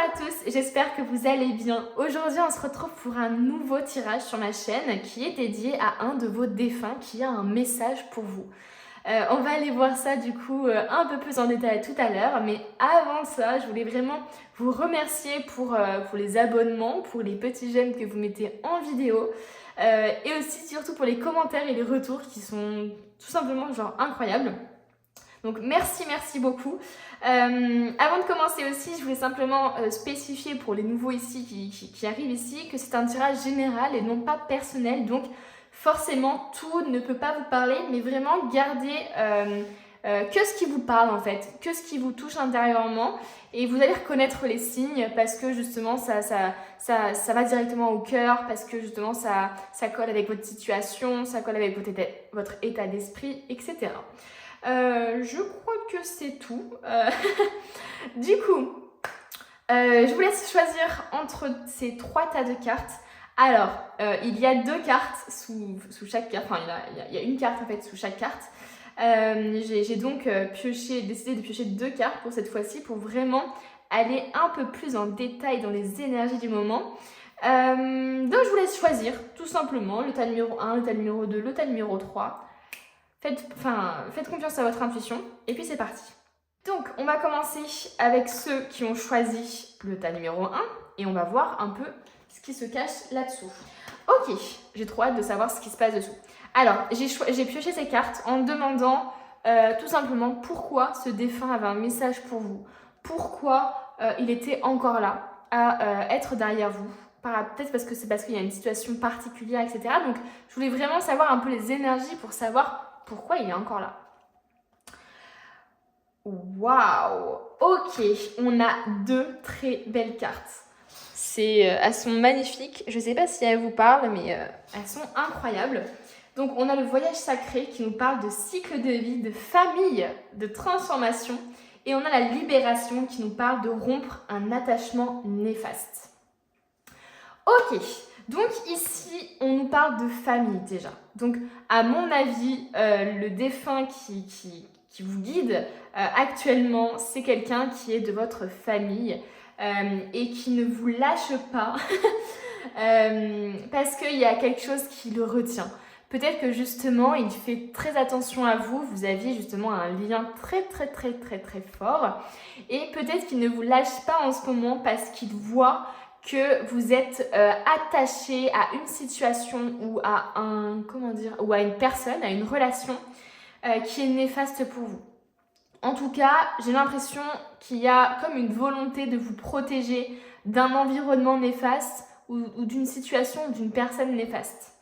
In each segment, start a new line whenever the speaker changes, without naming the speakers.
à tous, j'espère que vous allez bien. Aujourd'hui, on se retrouve pour un nouveau tirage sur ma chaîne qui est dédié à un de vos défunts qui a un message pour vous. On va aller voir ça du coup un peu plus en détail tout à l'heure, mais avant ça, je voulais vraiment vous remercier pour les abonnements, pour les petits j'aime que vous mettez en vidéo et aussi surtout pour les commentaires et les retours qui sont tout simplement genre incroyables. Donc merci beaucoup. Avant de commencer aussi, je voulais simplement spécifier pour les nouveaux ici qui arrivent ici que c'est un tirage général et non pas personnel. Donc forcément tout ne peut pas vous parler, mais vraiment gardez que ce qui vous parle en fait, que ce qui vous touche intérieurement. Et vous allez reconnaître les signes parce que justement ça va directement au cœur, parce que justement ça colle avec votre situation, ça colle avec votre état d'esprit, etc. Je crois que c'est tout. Du coup, je vous laisse choisir entre ces 3 tas de cartes. Alors, il y a 2 cartes sous chaque carte. Enfin, il y a une carte en fait sous chaque carte. J'ai donc décidé de piocher 2 cartes pour cette fois-ci pour vraiment aller un peu plus en détail dans les énergies du moment. Donc, je vous laisse choisir tout simplement le tas numéro 1, le tas numéro 2, le tas numéro 3. Faites confiance à votre intuition et puis c'est parti. Donc, on va commencer avec ceux qui ont choisi le tas numéro 1 et on va voir un peu ce qui se cache là-dessous. Ok, j'ai trop hâte de savoir ce qui se passe dessous. Alors, j'ai pioché ces cartes en demandant tout simplement pourquoi ce défunt avait un message pour vous. Pourquoi il était encore là à être derrière vous. Peut-être parce que c'est parce qu'il y a une situation particulière, etc. Donc, je voulais vraiment savoir un peu les énergies pour savoir pourquoi il est encore là. Waouh! Ok, on a 2 très belles cartes. Elles sont magnifiques. Je ne sais pas si elles vous parlent, mais elles sont incroyables. Donc, on a le voyage sacré qui nous parle de cycle de vie, de famille, de transformation. Et on a la libération qui nous parle de rompre un attachement néfaste. Ok, donc ici, on nous parle de famille déjà. Donc, à mon avis, le défunt qui vous guide actuellement, c'est quelqu'un qui est de votre famille et qui ne vous lâche pas parce qu'il y a quelque chose qui le retient. Peut-être que justement, il fait très attention à vous. Vous aviez justement un lien très fort. Et peut-être qu'il ne vous lâche pas en ce moment parce qu'il voit que vous êtes attaché à une situation ou à ou à une personne, à une relation qui est néfaste pour vous. En tout cas, j'ai l'impression qu'il y a comme une volonté de vous protéger d'un environnement néfaste ou d'une situation ou d'une personne néfaste.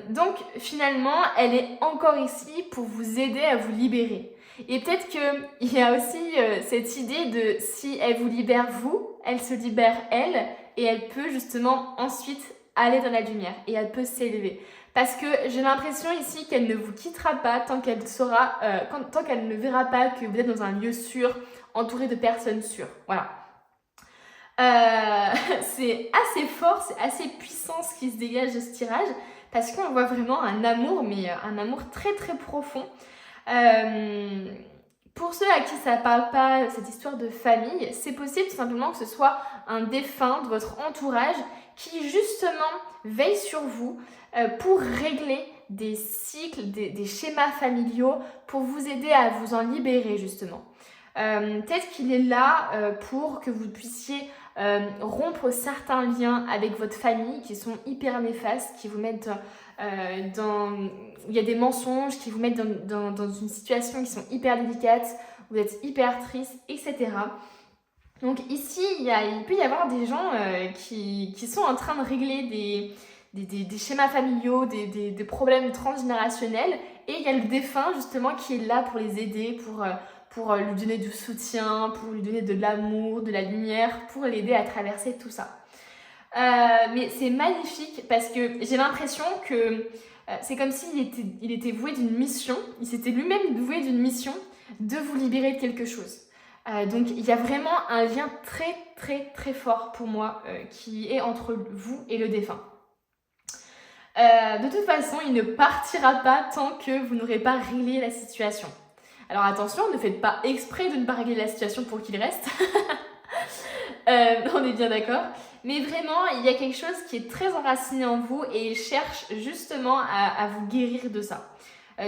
Donc finalement, elle est encore ici pour vous aider à vous libérer. Et peut-être qu'il y a aussi cette idée de si elle vous libère vous, elle se libère elle et elle peut justement ensuite aller dans la lumière et elle peut s'élever. Parce que j'ai l'impression ici qu'elle ne vous quittera pas tant qu'elle ne verra pas que vous êtes dans un lieu sûr, entouré de personnes sûres. Voilà. C'est assez fort, c'est assez puissant ce qui se dégage de ce tirage parce qu'on voit vraiment un amour, mais un amour très profond. Pour ceux à qui ça ne parle pas, cette histoire de famille, c'est possible tout simplement que ce soit un défunt de votre entourage qui justement veille sur vous pour régler des cycles, des schémas familiaux, pour vous aider à vous en libérer justement. Peut-être qu'il est là pour que vous puissiez rompre certains liens avec votre famille qui sont hyper néfastes, qui vous mettent il y a des mensonges, qui vous mettent dans une situation qui sont hyper délicates, vous êtes hyper triste, etc. Donc ici, il peut y avoir des gens qui sont en train de régler des schémas familiaux, des problèmes transgénérationnels, et il y a le défunt justement qui est là pour les aider, pour lui donner du soutien, pour lui donner de l'amour, de la lumière, pour l'aider à traverser tout ça. Mais c'est magnifique parce que j'ai l'impression que c'est comme s'il était voué d'une mission, il s'était lui-même voué d'une mission de vous libérer de quelque chose. Donc il y a vraiment un lien très fort pour moi qui est entre vous et le défunt. De toute façon, il ne partira pas tant que vous n'aurez pas réglé la situation. Alors attention, ne faites pas exprès de ne pas régler la situation pour qu'il reste. On est bien d'accord. Mais vraiment, il y a quelque chose qui est très enraciné en vous et il cherche justement à vous guérir de ça.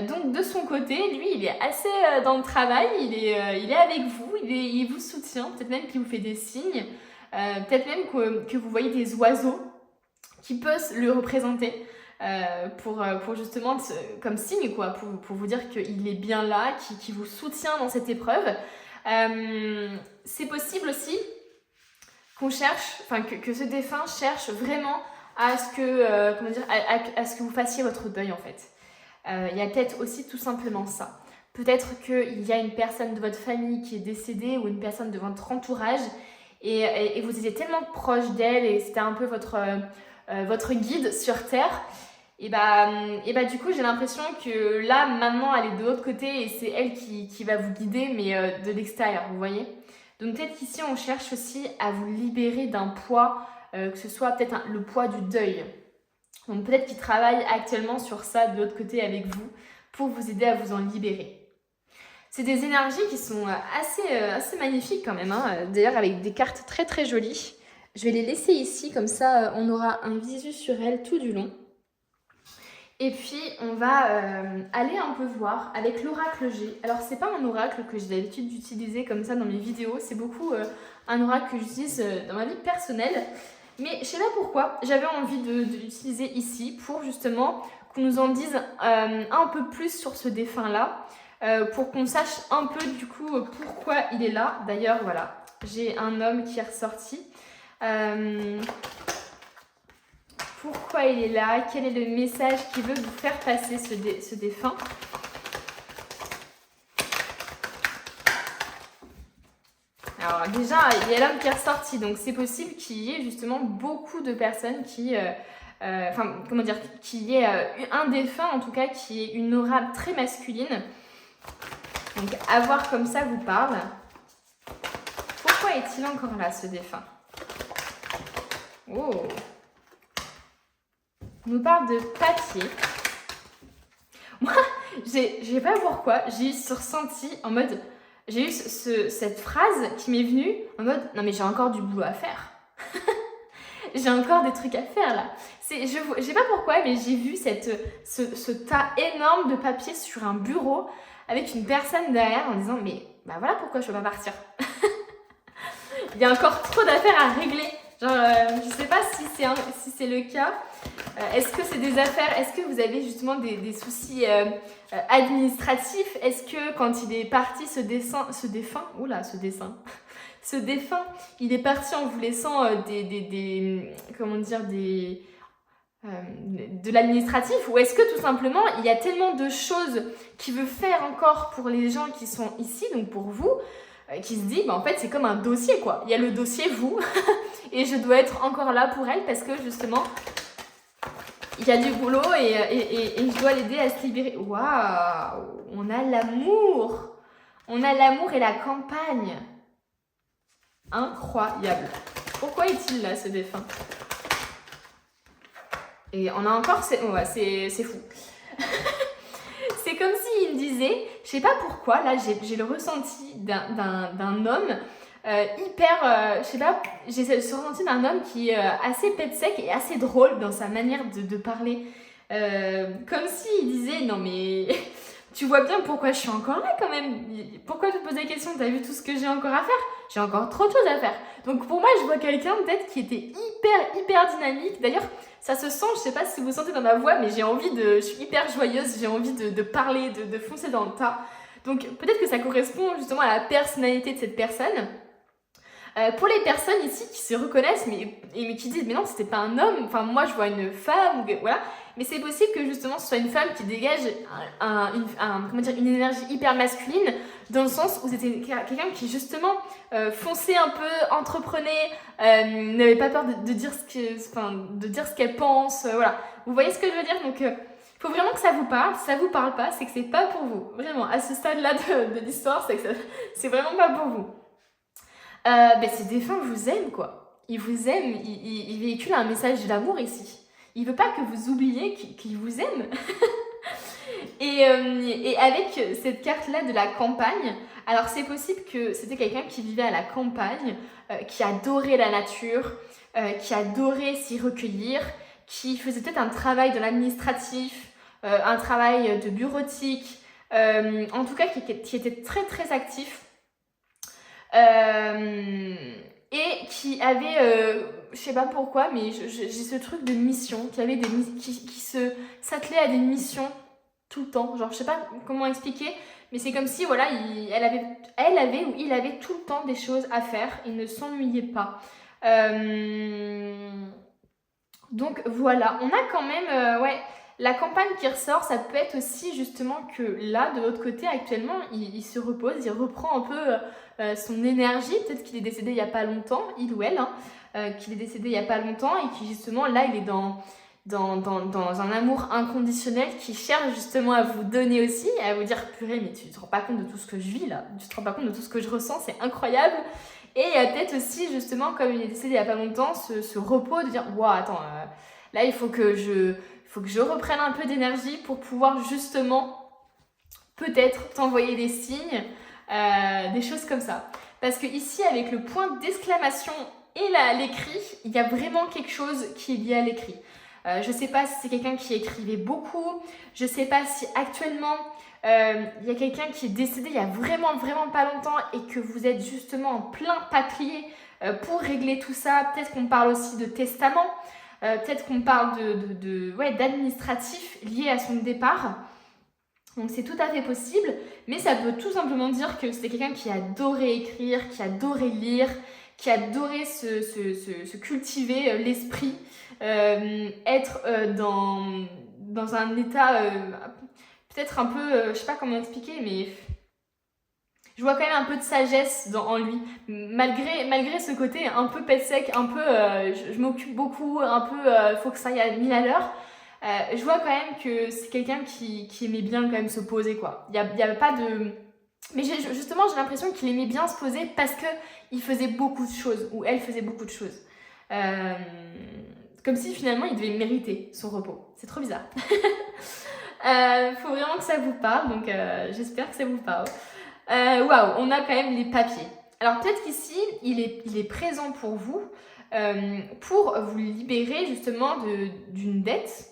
Donc de son côté, lui, il est assez dans le travail, il est avec vous, il vous soutient, peut-être même qu'il vous fait des signes, peut-être même que vous voyez des oiseaux qui peuvent le représenter pour justement, comme signe, quoi, pour vous dire qu'il est bien là, qu'il vous soutient dans cette épreuve. C'est possible aussi qu'on cherche, enfin que ce défunt cherche vraiment à ce que, à ce que vous fassiez votre deuil en fait. Il y a peut-être aussi tout simplement ça. Peut-être qu'il y a une personne de votre famille qui est décédée ou une personne de votre entourage et vous étiez tellement proche d'elle et c'était un peu votre guide sur Terre. Et bah du coup j'ai l'impression que là maintenant elle est de l'autre côté et c'est elle qui va vous guider mais de l'extérieur, vous voyez. Donc peut-être qu'ici on cherche aussi à vous libérer d'un poids, que ce soit peut-être le poids du deuil. Donc peut-être qu'il travaille actuellement sur ça de l'autre côté avec vous pour vous aider à vous en libérer. C'est des énergies qui sont assez magnifiques quand même, hein. D'ailleurs avec des cartes très très jolies. Je vais les laisser ici, comme ça on aura un visu sur elles tout du long. Et puis on va aller un peu voir avec l'oracle G. Alors c'est pas un oracle que j'ai l'habitude d'utiliser comme ça dans mes vidéos, c'est beaucoup un oracle que j'utilise dans ma vie personnelle. Mais je sais pas pourquoi, j'avais envie de l'utiliser ici pour justement qu'on nous en dise un peu plus sur ce défunt-là, pour qu'on sache un peu du coup pourquoi il est là. D'ailleurs, voilà, j'ai un homme qui est ressorti. Pourquoi il est là? Quel est le message qu'il veut vous faire passer ce défunt? Alors déjà, il y a l'homme qui est ressorti, donc c'est possible qu'il y ait justement beaucoup de personnes qui... qu'il y ait un défunt en tout cas qui ait une aura très masculine. Donc à voir comme ça vous parle. Pourquoi est-il encore là ce défunt? Oh! On nous parle de papier. Moi, je sais pas pourquoi, j'ai eu ce ressenti en mode... J'ai eu cette phrase qui m'est venue en mode « Non mais j'ai encore du boulot à faire. » J'ai encore des trucs à faire là. Je sais pas pourquoi, mais j'ai vu ce tas énorme de papier sur un bureau avec une personne derrière en disant « Mais bah voilà pourquoi je peux pas partir. » Il y a encore trop d'affaires à régler. Genre, je sais pas si c'est le cas. Est-ce que c'est des affaires? Est-ce que vous avez justement des soucis administratifs? Est-ce que quand il est parti ce défunt, il est parti en vous laissant de l'administratif? Ou est-ce que tout simplement il y a tellement de choses qu'il veut faire encore pour les gens qui sont ici, donc pour vous, qui se dit, bah en fait c'est comme un dossier quoi. Il y a le dossier vous et je dois être encore là pour elle parce que justement il y a du boulot et je dois l'aider à se libérer. Waouh! On a l'amour! On a l'amour et la campagne. Incroyable. Pourquoi est-il là ce défunt? Et on a encore... c'est fou. C'est comme s'il me disait, je sais pas pourquoi, là j'ai le ressenti d'un homme je sais pas, j'ai ce ressenti d'un homme qui est assez pet sec et assez drôle dans sa manière de parler. Comme s'il disait, non mais tu vois bien pourquoi je suis encore là quand même. Pourquoi te poser la question? T'as vu tout ce que j'ai encore à faire? J'ai encore trop de choses à faire. Donc pour moi, je vois quelqu'un peut-être qui était hyper dynamique. D'ailleurs, ça se sent, je sais pas si vous sentez dans ma voix, mais je suis hyper joyeuse, j'ai envie de parler, de foncer dans le tas. Donc peut-être que ça correspond justement à la personnalité de cette personne. Pour les personnes ici qui se reconnaissent mais qui disent mais non c'était pas un homme, enfin moi je vois une femme, voilà, mais c'est possible que justement ce soit une femme qui dégage une énergie hyper masculine dans le sens où c'était quelqu'un qui justement fonçait un peu, entreprenait, n'avait pas peur de dire ce qu'elle pense, voilà, vous voyez ce que je veux dire. Donc faut vraiment que ça vous parle. Si ça vous parle pas, c'est que c'est pas pour vous, vraiment à ce stade là de l'histoire, c'est vraiment pas pour vous. Ces défunts vous aiment quoi. Ils vous aiment, ils véhiculent un message d'amour ici. Il veut pas que vous oubliez qu'il vous aime. Et avec cette carte-là de la campagne, alors c'est possible que c'était quelqu'un qui vivait à la campagne, qui adorait la nature, qui adorait s'y recueillir, qui faisait peut-être un travail de l'administratif, un travail de bureautique, en tout cas qui était très très actif. Et qui avait, je sais pas pourquoi, mais j'ai ce truc de mission, qui avait qui s'attelait à des missions tout le temps. Genre, je sais pas comment expliquer, mais c'est comme si, voilà, elle avait ou il avait tout le temps des choses à faire. Il ne s'ennuyait pas. Donc voilà, on a quand même, ouais, la campagne qui ressort. Ça peut être aussi justement que là, de l'autre côté, actuellement, il se repose, il reprend un peu son énergie. Peut-être qu'il est décédé il n'y a pas longtemps, il ou elle, hein, qu'il est décédé il n'y a pas longtemps et qui justement, là, il est dans un amour inconditionnel qui cherche justement à vous donner aussi, à vous dire purée, mais tu te rends pas compte de tout ce que je vis là, tu te rends pas compte de tout ce que je ressens, c'est incroyable. Et peut-être aussi justement, comme il est décédé il y a pas longtemps, ce repos de dire waouh, attends, là il faut que je reprenne un peu d'énergie pour pouvoir justement peut-être t'envoyer des signes, des choses comme ça. Parce que ici, avec le point d'exclamation et l'écrit, il y a vraiment quelque chose qui est lié à l'écrit. Je ne sais pas si c'est quelqu'un qui écrivait beaucoup. Je ne sais pas si actuellement, il y a quelqu'un qui est décédé il y a vraiment, vraiment pas longtemps et que vous êtes justement en plein papier pour régler tout ça. Peut-être qu'on parle aussi de testament. Peut-être qu'on parle d'administratif lié à son départ. Donc c'est tout à fait possible. Mais ça peut tout simplement dire que c'était quelqu'un qui adorait écrire, qui adorait lire, qui adorait se cultiver l'esprit, être dans un état peut-être un peu, je sais pas comment expliquer, mais je vois quand même un peu de sagesse en lui, malgré ce côté un peu pet sec, un peu je m'occupe beaucoup, un peu faut que ça aille à 1000 à l'heure. Je vois quand même que c'est quelqu'un qui aimait bien quand même se poser, quoi. Il y a pas de... Mais justement, j'ai l'impression qu'il aimait bien se poser parce qu'il faisait beaucoup de choses, ou elle faisait beaucoup de choses. Comme si finalement il devait mériter son repos. C'est trop bizarre. Faut vraiment que ça vous parle, donc j'espère que ça vous parle. Waouh, on a quand même les papiers. Alors peut-être qu'ici, il est présent pour vous libérer justement d'une dette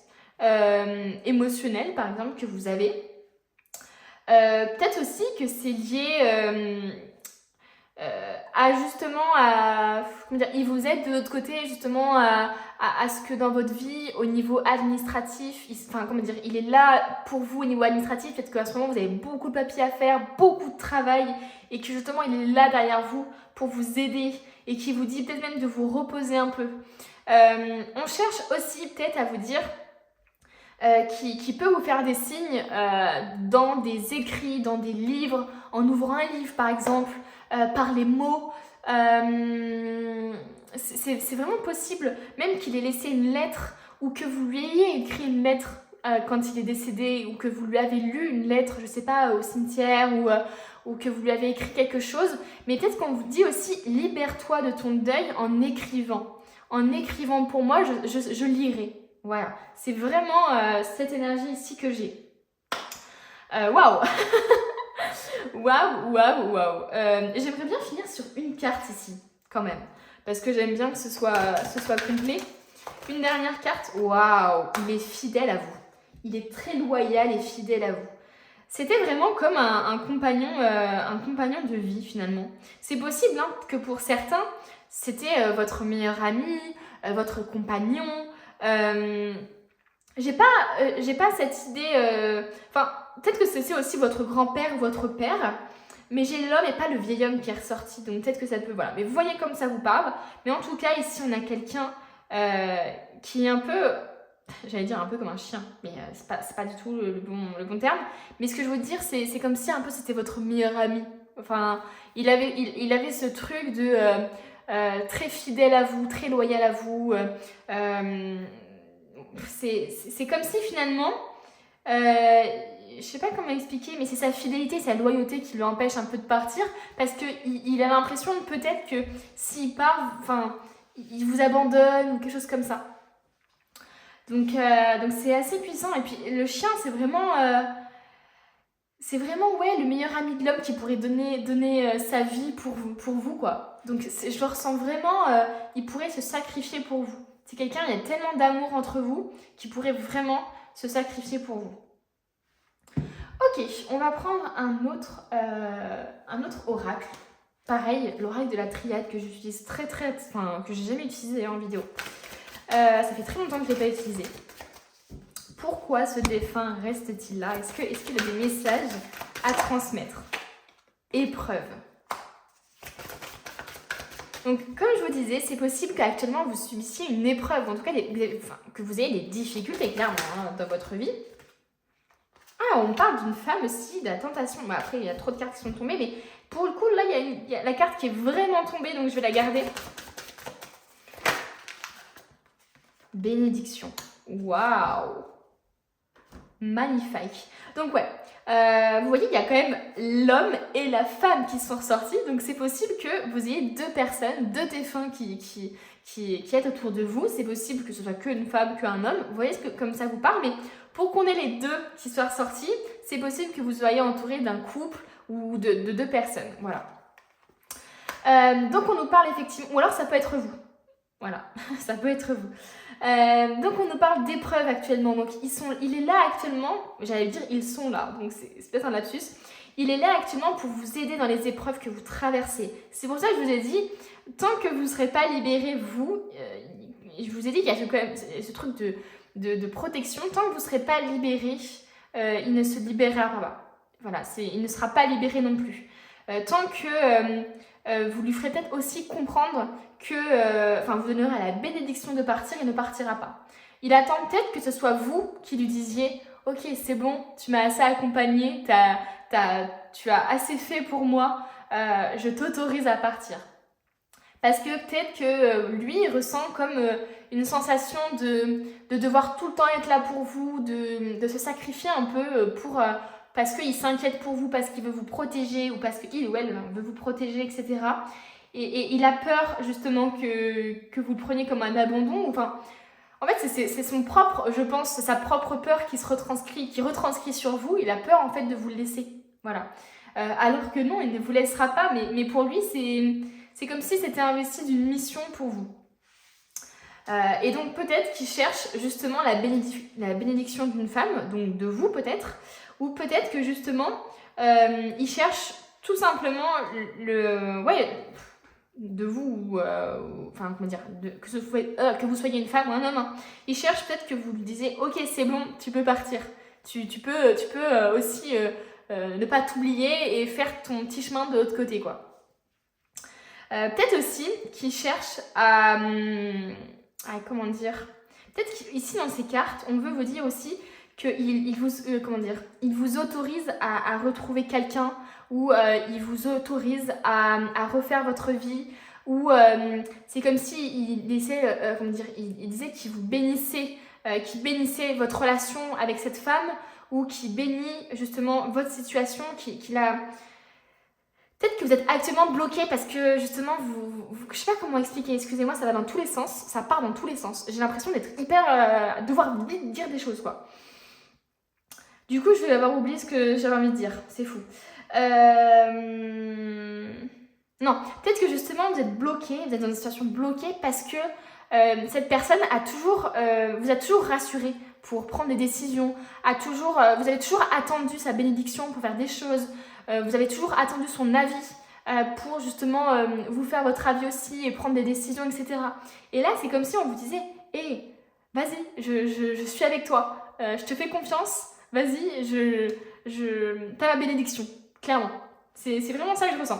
émotionnelle, par exemple, que vous avez. Peut-être aussi que c'est lié comment dire, il vous aide de l'autre côté justement à ce que dans votre vie, au niveau administratif, il est là pour vous au niveau administratif, peut-être qu'à ce moment vous avez beaucoup de papiers à faire, beaucoup de travail, et que justement il est là derrière vous pour vous aider, et qui vous dit peut-être même de vous reposer un peu. On cherche aussi peut-être à vous dire qui peut vous faire des signes dans des écrits, dans des livres, en ouvrant un livre par exemple, par les mots. C'est vraiment possible, même qu'il ait laissé une lettre ou que vous lui ayez écrit une lettre quand il est décédé, ou que vous lui avez lu une lettre, je sais pas, au cimetière, ou que vous lui avez écrit quelque chose. Mais peut-être qu'on vous dit aussi, libère-toi de ton deuil en écrivant. En écrivant pour moi, je lirai. Voilà, c'est vraiment cette énergie ici que j'ai. Waouh. Waouh. J'aimerais bien finir sur une carte ici, quand même. Parce que j'aime bien que ce soit complet. Une dernière carte. Waouh, il est fidèle à vous. Il est très loyal et fidèle à vous. C'était vraiment comme un compagnon de vie, finalement. C'est possible hein, que pour certains, c'était votre meilleur ami, votre compagnon. J'ai pas cette idée... peut-être que c'est aussi votre grand-père ou votre père, mais j'ai l'homme et pas le vieil homme qui est ressorti, donc peut-être que ça peut... Voilà, mais vous voyez comme ça vous parle. Mais en tout cas, ici, on a quelqu'un qui est un peu... J'allais dire un peu comme un chien, mais c'est pas du tout le bon terme. Mais ce que je veux dire, c'est comme si un peu c'était votre meilleur ami. Enfin, il avait ce truc de... très fidèle à vous, très loyal à vous. C'est comme si finalement, je sais pas comment expliquer, mais c'est sa fidélité, sa loyauté qui l'empêche un peu de partir, parce qu'il a l'impression peut-être que s'il part, il vous abandonne ou quelque chose comme ça. Donc c'est assez puissant. Et puis le chien, c'est vraiment... c'est vraiment, ouais, le meilleur ami de l'homme qui pourrait donner sa vie pour vous, quoi. Donc, je le ressens vraiment, il pourrait se sacrifier pour vous. C'est quelqu'un, il y a tellement d'amour entre vous, qui pourrait vraiment se sacrifier pour vous. Ok, on va prendre un autre oracle. Pareil, l'oracle de la triade que j'utilise que j'ai jamais utilisé en vidéo. Ça fait très longtemps que je ne l'ai pas utilisé. Pourquoi ce défunt reste-t-il là? Est-ce qu'il a des messages à transmettre? Épreuve. Donc, comme je vous disais, c'est possible qu'actuellement vous subissiez une épreuve, en tout cas que vous ayez des difficultés clairement dans votre vie. Ah, on parle d'une femme aussi, de la tentation. Bon, après, il y a trop de cartes qui sont tombées, mais pour le coup, là, il y a la carte qui est vraiment tombée, donc je vais la garder. Bénédiction. Waouh! Magnifique. Donc ouais, vous voyez, il y a quand même l'homme et la femme qui sont ressortis. Donc c'est possible que vous ayez deux personnes, deux défunts qui est autour de vous. C'est possible que ce soit qu'une femme, qu'un homme. Vous voyez comme ça vous parle. Mais pour qu'on ait les deux qui soient ressortis, c'est possible que vous soyez entouré d'un couple ou de deux personnes. Voilà. Donc on nous parle effectivement, ou alors ça peut être vous. Voilà, ça peut être vous. Donc on nous parle d'épreuves actuellement. Donc il est là actuellement, j'allais dire ils sont là, donc c'est peut-être un lapsus. Il est là actuellement pour vous aider dans les épreuves que vous traversez. C'est pour ça que je vous ai dit, tant que vous ne serez pas libérés, je vous ai dit qu'il y a quand même ce truc de protection, tant que vous ne serez pas libérés, il ne se libérera pas. Voilà, il ne sera pas libéré non plus. Tant que vous lui ferez peut-être aussi comprendre que, vous donnerez la bénédiction de partir, il ne partira pas. Il attend peut-être que ce soit vous qui lui disiez « Ok, c'est bon, tu m'as assez accompagné, tu as assez fait pour moi, je t'autorise à partir. » Parce que peut-être que lui, il ressent comme une sensation de devoir tout le temps être là pour vous, de se sacrifier un peu parce qu'il s'inquiète pour vous, parce qu'il veut vous protéger, ou parce qu'il ou elle veut vous protéger, etc. Et il a peur justement que vous le preniez comme un abandon. En fait, c'est son propre, je pense, sa propre peur qui retranscrit sur vous. Il a peur en fait de vous le laisser. Voilà. Alors que non, il ne vous laissera pas. Mais pour lui, c'est comme si c'était investi d'une mission pour vous. Et donc peut-être qu'il cherche justement la bénédiction d'une femme, donc de vous peut-être, ou peut-être que justement il cherche tout simplement de vous, que vous soyez une femme ou un homme, hein. Il cherche peut-être que vous lui disiez ok, c'est bon, tu peux partir, tu peux aussi ne pas t'oublier et faire ton petit chemin de l'autre côté, quoi. Peut-être aussi qu'il cherche comment dire, peut-être qu'ici dans ces cartes, on veut vous dire aussi qu'il vous autorise à retrouver quelqu'un, ou il vous autorise à refaire votre vie, ou c'est comme si il disait qu'il vous bénissait, qu'il bénissait votre relation avec cette femme, ou qu'il bénit justement votre situation, qu'il a... Peut-être que vous êtes actuellement bloqué parce que justement, je sais pas comment expliquer, excusez-moi, ça va dans tous les sens, ça part dans tous les sens. J'ai l'impression d'être hyper... devoir vite dire des choses, quoi. Du coup, je vais avoir oublié ce que j'avais envie de dire, c'est fou. Non, peut-être que justement, vous êtes bloqué, vous êtes dans une situation bloquée parce que cette personne vous a toujours rassuré pour prendre des décisions, vous avez toujours attendu sa bénédiction pour faire des choses. Vous avez toujours attendu son avis pour justement vous faire votre avis aussi et prendre des décisions, etc. Et là, c'est comme si on vous disait « Hé, vas-y, je suis avec toi, je te fais confiance, vas-y, t'as ma bénédiction, clairement. » C'est vraiment ça que je ressens.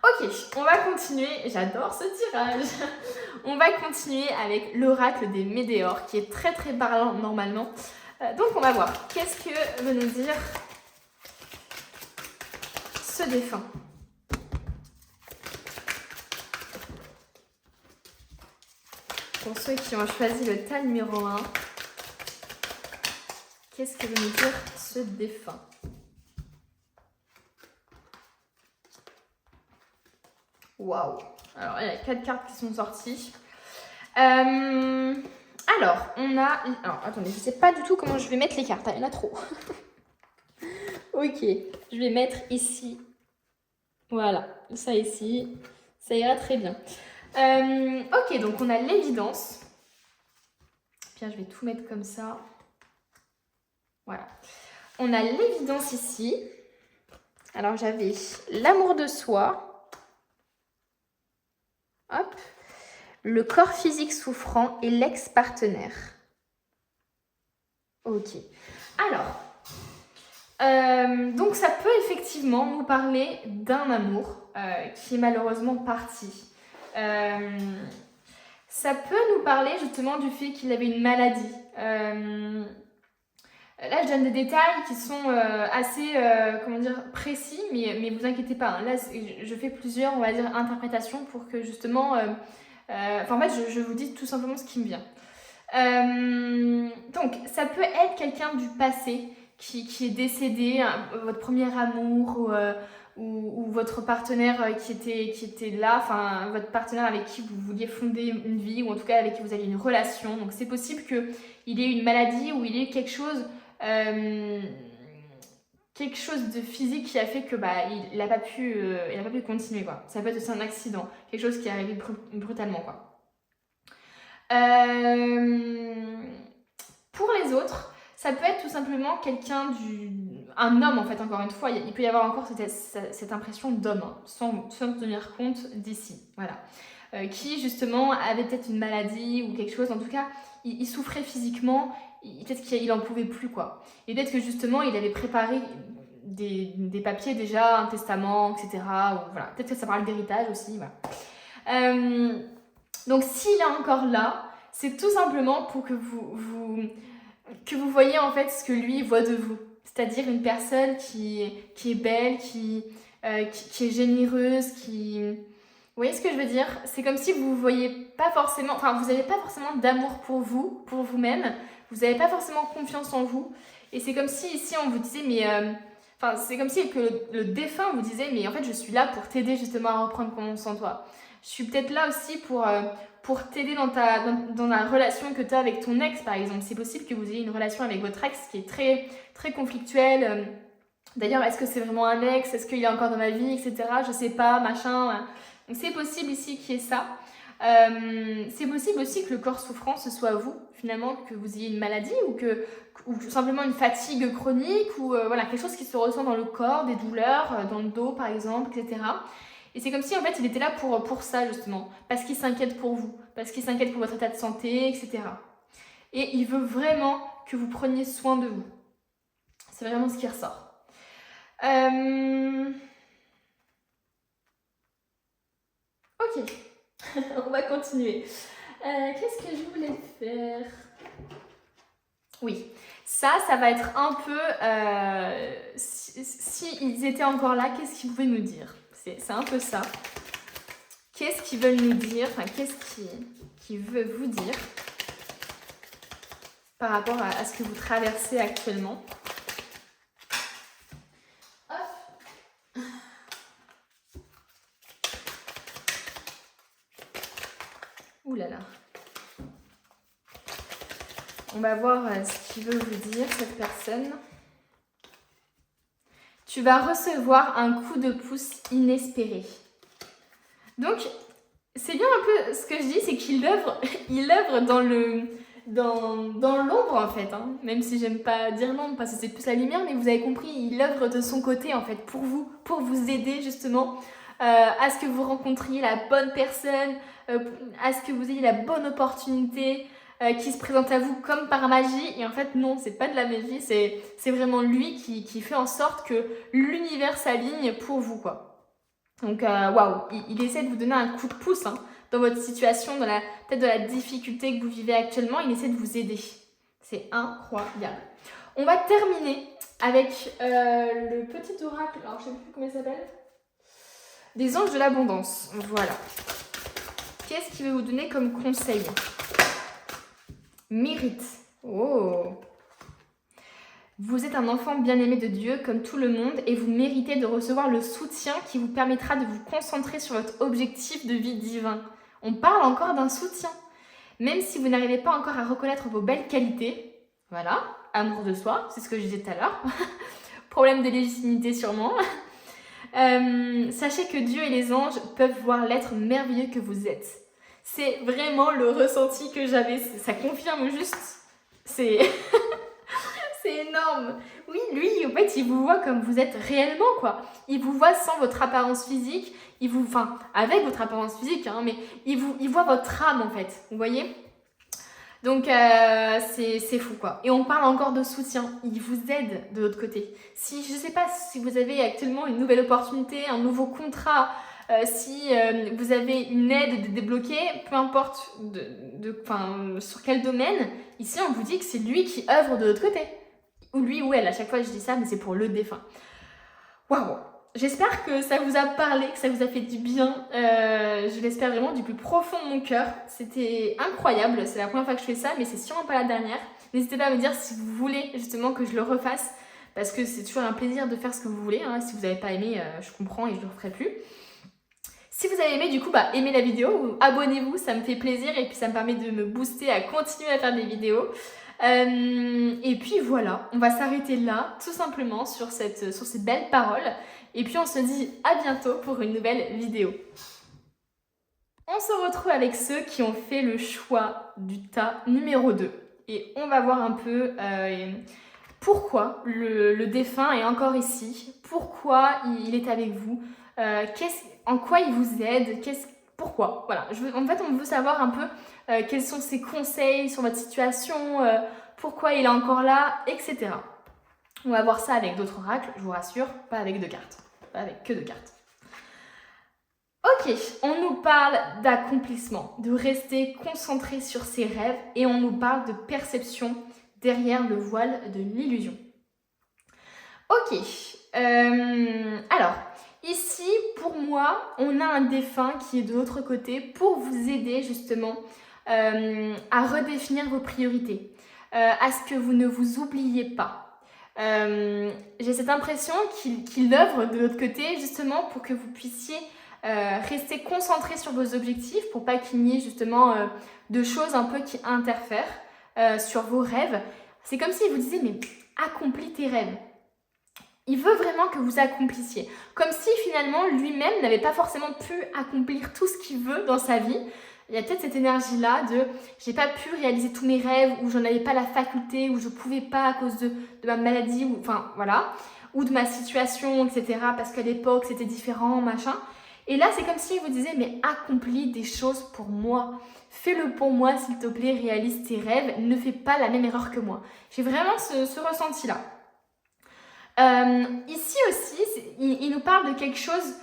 Ok, on va continuer, j'adore ce tirage. On va continuer avec l'oracle des météores qui est très très parlant normalement. Donc on va voir, qu'est-ce que veut nous dire ce défunt. Pour ceux qui ont choisi le tas numéro 1, qu'est-ce que veut nous dire ce défunt? Waouh! Alors, il y a 4 cartes qui sont sorties. Alors, on a... Alors, attendez, je ne sais pas du tout comment je vais mettre les cartes. Il y en a trop. Ok, je vais mettre ici. Voilà, ça ici, ça ira très bien. Ok, donc on a l'évidence. Bien, je vais tout mettre comme ça. Voilà. On a l'évidence ici. Alors j'avais l'amour de soi. Hop. Le corps physique souffrant et l'ex-partenaire. Ok. Alors, donc ça peut effectivement nous parler d'un amour qui est malheureusement parti. Ça peut nous parler justement du fait qu'il avait une maladie. Là, je donne des détails qui sont assez, comment dire, précis, mais vous inquiétez pas. Hein. Là, je fais plusieurs, on va dire, interprétations pour que justement... en fait, je vous dis tout simplement ce qui me vient. Donc, ça peut être quelqu'un du passé qui est décédé, hein, votre premier amour ou votre partenaire qui était là, enfin, votre partenaire avec qui vous vouliez fonder une vie ou en tout cas avec qui vous aviez une relation. Donc, c'est possible qu'il ait une maladie ou il ait quelque chose de physique qui a fait que il n'a pas pu continuer quoi. Ça peut être aussi un accident, quelque chose qui est arrivé brutalement quoi. Pour les autres, ça peut être tout simplement un homme en fait, encore une fois, il peut y avoir encore cette impression d'homme, hein, sans tenir compte d'ici, voilà. Qui justement avait peut-être une maladie ou quelque chose, en tout cas, il souffrait physiquement, peut-être qu'il en pouvait plus quoi. Et peut-être que justement, il avait préparé des papiers déjà, un testament, etc. Ou, voilà. Peut-être que ça parle d'héritage aussi, voilà. Donc s'il est encore là, c'est tout simplement pour que vous voyez en fait ce que lui voit de vous. C'est-à-dire une personne qui est belle, qui est généreuse, Vous voyez ce que je veux dire? C'est comme si vous voyez pas forcément... Enfin, vous n'avez pas forcément d'amour pour vous-même. Vous n'avez pas forcément confiance en vous. Et c'est comme si ici on vous disait, mais... c'est comme si que le défunt vous disait, mais en fait je suis là pour t'aider justement à reprendre confiance en toi. Je suis peut-être là aussi pour t'aider dans la relation que tu as avec ton ex, par exemple. C'est possible que vous ayez une relation avec votre ex qui est très, très conflictuelle. D'ailleurs, est-ce que c'est vraiment un ex? Est-ce qu'il est encore dans ma vie, etc. Je sais pas, machin. Donc, c'est possible ici qu'il y ait ça. C'est possible aussi que le corps souffrant, ce soit vous, finalement, que vous ayez une maladie ou simplement une fatigue chronique ou voilà, quelque chose qui se ressent dans le corps, des douleurs, dans le dos, par exemple, etc. Et c'est comme si en fait il était là pour ça justement, parce qu'il s'inquiète pour vous, parce qu'il s'inquiète pour votre état de santé, etc. Et il veut vraiment que vous preniez soin de vous. C'est vraiment ce qui ressort. Ok, on va continuer. Qu'est-ce que je voulais faire? Oui, ça va être un peu... si ils étaient encore là, qu'est-ce qu'ils pouvaient nous dire? C'est un peu ça. Qu'est-ce qu'ils veulent nous dire? Enfin, qu'est-ce qu'ils veulent vous dire par rapport à ce que vous traversez actuellement? Hop. Ouh là là. On va voir ce qu'il veut vous dire, cette personne. Tu vas recevoir un coup de pouce inespéré. Donc, c'est bien un peu ce que je dis, c'est qu'il œuvre dans l'ombre en fait. Hein. Même si j'aime pas dire l'ombre parce que c'est plus la lumière, mais vous avez compris, il œuvre de son côté en fait pour vous aider justement à ce que vous rencontriez la bonne personne, à ce que vous ayez la bonne opportunité qui se présente à vous comme par magie. Et en fait, non, c'est pas de la magie, c'est vraiment lui qui fait en sorte que l'univers s'aligne pour vous, quoi. Donc, waouh, il essaie de vous donner un coup de pouce hein, dans votre situation, peut-être de la difficulté que vous vivez actuellement. Il essaie de vous aider. C'est incroyable. On va terminer avec le petit oracle. Alors, je ne sais plus comment il s'appelle. Des anges de l'abondance. Voilà. Qu'est-ce qu'il veut vous donner comme conseil? Mérite. Oh. Vous êtes un enfant bien-aimé de Dieu comme tout le monde et vous méritez de recevoir le soutien qui vous permettra de vous concentrer sur votre objectif de vie divin. On parle encore d'un soutien. Même si vous n'arrivez pas encore à reconnaître vos belles qualités, voilà, amour de soi, c'est ce que je disais tout à l'heure, Problème de légitimité sûrement. Sachez que Dieu et les anges peuvent voir l'être merveilleux que vous êtes. C'est vraiment le ressenti que j'avais. Ça confirme juste. C'est c'est énorme. Oui, lui, en fait, il vous voit comme vous êtes réellement, quoi. Il vous voit sans votre apparence physique. Enfin, avec votre apparence physique, hein, mais il voit votre âme, en fait. Vous voyez ? Donc, c'est fou, quoi. Et on parle encore de soutien. Il vous aide de l'autre côté. Si, je ne sais pas si vous avez actuellement une nouvelle opportunité, un nouveau contrat, si vous avez une aide de débloquer, peu importe sur quel domaine, ici, on vous dit que c'est lui qui œuvre de l'autre côté. Ou lui ou elle, à chaque fois je dis ça, mais c'est pour le défunt. Waouh! J'espère que ça vous a parlé, que ça vous a fait du bien. Je l'espère vraiment du plus profond de mon cœur. C'était incroyable, c'est la première fois que je fais ça, mais c'est sûrement pas la dernière. N'hésitez pas à me dire si vous voulez justement que je le refasse, parce que c'est toujours un plaisir de faire ce que vous voulez. Hein. Si vous n'avez pas aimé, je comprends et je ne le referai plus. Si vous avez aimé, du coup, aimez la vidéo ou abonnez-vous, ça me fait plaisir et puis ça me permet de me booster à continuer à faire des vidéos. Et puis voilà, on va s'arrêter là, tout simplement, sur ces belles paroles. Et puis on se dit à bientôt pour une nouvelle vidéo. On se retrouve avec ceux qui ont fait le choix du tas numéro 2. Et on va voir un peu pourquoi le défunt est encore ici, pourquoi il est avec vous, en quoi il vous aide, pourquoi. Voilà, en fait on veut savoir un peu quels sont ses conseils sur votre situation, pourquoi il est encore là, etc. On va voir ça avec d'autres oracles, je vous rassure, pas avec 2 cartes, pas avec que 2 cartes. Ok, on nous parle d'accomplissement, de rester concentré sur ses rêves et on nous parle de perception derrière le voile de l'illusion. Ok, alors, ici, pour moi, on a un défunt qui est de l'autre côté pour vous aider justement à redéfinir vos priorités, à ce que vous ne vous oubliez pas. J'ai cette impression qu'il œuvre de l'autre côté justement pour que vous puissiez rester concentré sur vos objectifs, pour pas qu'il y ait justement de choses un peu qui interfèrent sur vos rêves. C'est comme s'il vous disait mais accomplis tes rêves. Il veut vraiment que vous accomplissiez. Comme si finalement lui-même n'avait pas forcément pu accomplir tout ce qu'il veut dans sa vie. Il y a peut-être cette énergie-là de j'ai pas pu réaliser tous mes rêves, ou j'en avais pas la faculté, ou je pouvais pas à cause de ma maladie, ou de ma situation, etc. Parce qu'à l'époque c'était différent, machin. Et là c'est comme s'il vous disait mais accomplis des choses pour moi. Fais-le pour moi s'il te plaît, réalise tes rêves, ne fais pas la même erreur que moi. J'ai vraiment ce ressenti-là. Ici aussi, il nous parle de quelque chose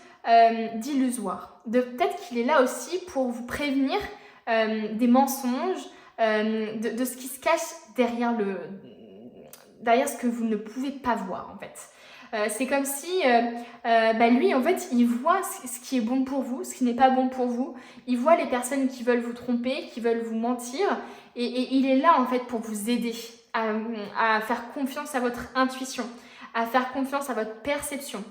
d'illusoire. Peut-être qu'il est là aussi pour vous prévenir des mensonges, de ce qui se cache derrière ce que vous ne pouvez pas voir en fait. C'est comme si lui en fait il voit ce qui est bon pour vous, ce qui n'est pas bon pour vous. Il voit les personnes qui veulent vous tromper, qui veulent vous mentir et il est là en fait pour vous aider à faire confiance à votre intuition, à faire confiance à votre perception.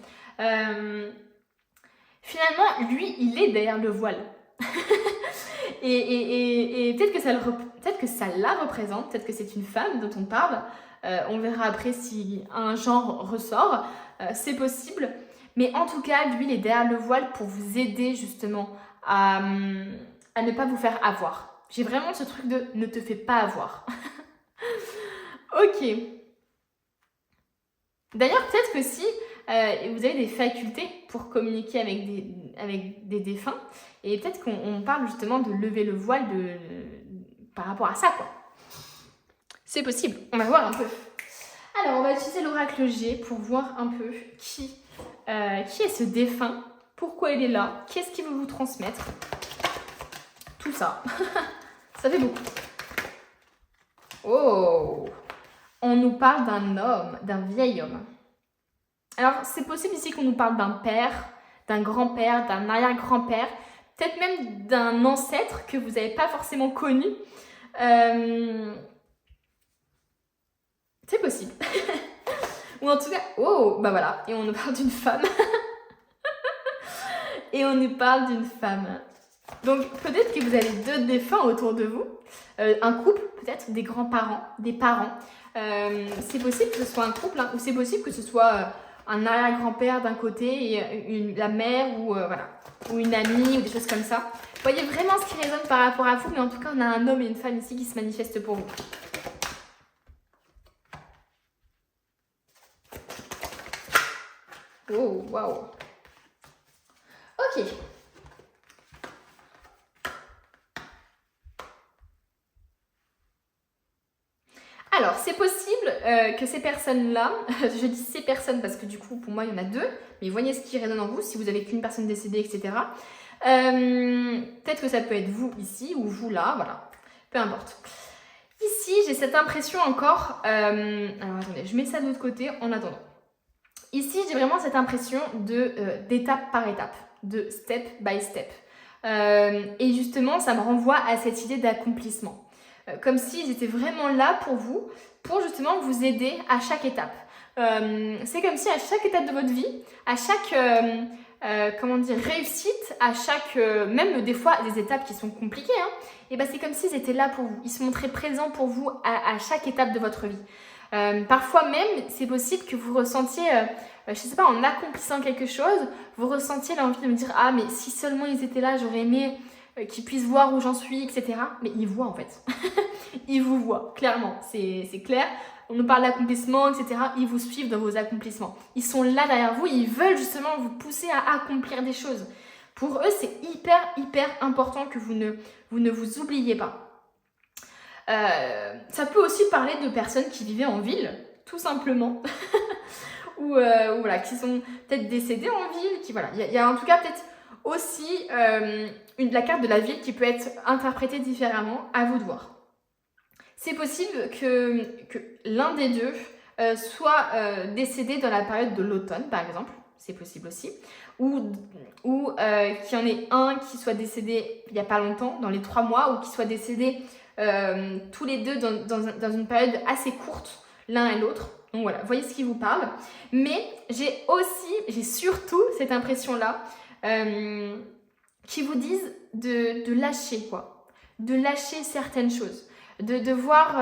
Finalement, lui, il est derrière le voile. et peut-être que ça la représente, peut-être que c'est une femme dont on parle. On verra après si un genre ressort. C'est possible. Mais en tout cas, lui, il est derrière le voile pour vous aider justement à ne pas vous faire avoir. J'ai vraiment ce truc de ne te fais pas avoir. Ok. D'ailleurs, peut-être que si vous avez des facultés pour communiquer avec des défunts, et peut-être qu'on parle justement de lever le voile par rapport à ça, quoi. C'est possible, on va voir un peu. Alors, on va utiliser l'oracle G pour voir un peu qui est ce défunt, pourquoi il est là, qu'est-ce qu'il veut vous transmettre. Tout ça. Ça fait beaucoup. Oh! On nous parle d'un homme, d'un vieil homme. Alors, c'est possible ici qu'on nous parle d'un père, d'un grand-père, d'un arrière-grand-père, peut-être même d'un ancêtre que vous n'avez pas forcément connu. C'est possible. Ou en tout cas, voilà. Et on nous parle d'une femme. Et on nous parle d'une femme. Donc, peut-être que vous avez 2 défunts autour de vous. Un couple, peut-être, des grands-parents, des parents. C'est possible que ce soit un couple, hein, ou c'est possible que ce soit un arrière-grand-père d'un côté et la mère ou, voilà, ou une amie ou des choses comme ça. Voyez vraiment ce qui résonne par rapport à vous, mais en tout cas, on a un homme et une femme ici qui se manifestent pour vous. Oh, waouh. Ok. Alors, c'est possible que ces personnes-là, je dis ces personnes parce que du coup, pour moi, il y en a deux, mais voyez ce qui résonne en vous, si vous avez qu'une personne décédée, etc. Peut-être que ça peut être vous ici ou vous là, voilà, peu importe. Ici, j'ai cette impression encore, alors attendez, je mets ça de l'autre côté en attendant. Ici, j'ai vraiment cette impression d'étape par étape, de step by step. Et justement, ça me renvoie à cette idée d'accomplissement. Comme s'ils étaient vraiment là pour vous, pour justement vous aider à chaque étape. C'est comme si à chaque étape de votre vie, à chaque comment dire, réussite, à chaque, même des fois des étapes qui sont compliquées, hein, et ben c'est comme s'ils étaient là pour vous. Ils se montraient présents pour vous à chaque étape de votre vie. Parfois même, c'est possible que vous ressentiez, je sais pas, en accomplissant quelque chose, vous ressentiez l'envie de me dire « Ah, mais si seulement ils étaient là, j'aurais aimé qu'ils puissent voir où j'en suis, etc. » Mais ils voient en fait. Ils vous voient, clairement, c'est clair. On nous parle d'accomplissement, etc. Ils vous suivent dans vos accomplissements. Ils sont là derrière vous, ils veulent justement vous pousser à accomplir des choses. Pour eux, c'est hyper important que vous ne vous oubliez pas. Ça peut aussi parler de personnes qui vivaient en ville, tout simplement, ou voilà, qui sont peut-être décédées en ville, qui voilà, il y a en tout cas peut-être aussi la carte de la ville qui peut être interprétée différemment, à vous de voir. C'est possible que l'un des deux soit décédé dans la période de l'automne, par exemple, c'est possible aussi, ou qu'il y en ait un qui soit décédé il n'y a pas longtemps, dans les 3 mois, ou qui soit décédé tous les deux dans une période assez courte, l'un et l'autre. Donc voilà, voyez ce qui vous parle. Mais j'ai surtout cette impression-là qui vous disent de lâcher, quoi. De lâcher certaines choses. De voir,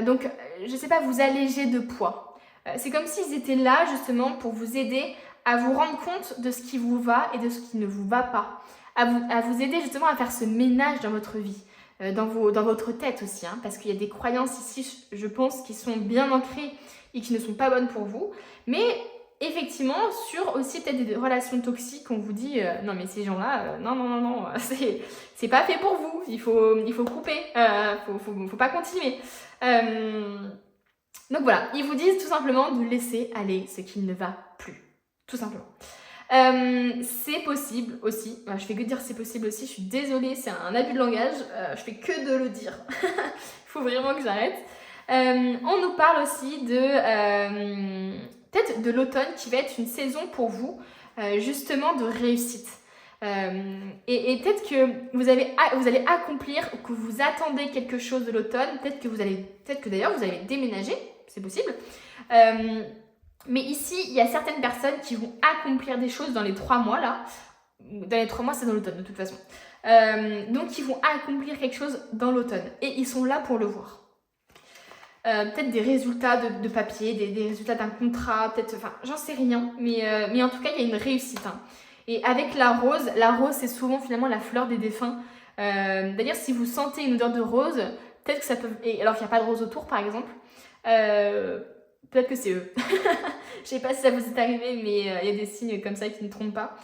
donc, je sais pas, vous alléger de poids. C'est comme s'ils étaient là, justement, pour vous aider à vous rendre compte de ce qui vous va et de ce qui ne vous va pas. À vous aider, justement, à faire ce ménage dans votre vie. Dans votre tête aussi, hein, parce qu'il y a des croyances ici, je pense, qui sont bien ancrées et qui ne sont pas bonnes pour vous. Mais effectivement, sur aussi peut-être des relations toxiques, on vous dit non mais ces gens-là, non, c'est pas fait pour vous, il faut couper, faut pas continuer. Donc voilà, ils vous disent tout simplement de laisser aller ce qui ne va plus, tout simplement. C'est possible aussi, je fais que dire c'est possible aussi, je suis désolée, c'est un abus de langage, je fais que de le dire, il faut vraiment que j'arrête. On nous parle aussi de peut-être de l'automne qui va être une saison pour vous, justement de réussite. Et peut-être que vous allez accomplir ou que vous attendez quelque chose de l'automne, peut-être que d'ailleurs vous allez déménager, c'est possible. Mais ici, il y a certaines personnes qui vont accomplir des choses dans les 3 mois là. Dans les 3 mois, c'est dans l'automne de toute façon. Donc, ils vont accomplir quelque chose dans l'automne. Et ils sont là pour le voir. Peut-être des résultats de papier, des résultats d'un contrat, peut-être, enfin, j'en sais rien. Mais en tout cas, il y a une réussite. Hein. Et avec la rose, c'est souvent finalement la fleur des défunts. D'ailleurs, si vous sentez une odeur de rose, peut-être que ça peut... Et alors qu'il n'y a pas de rose autour, par exemple, peut-être que c'est eux. Je sais pas si ça vous est arrivé, mais il y a des signes comme ça qui ne trompent pas.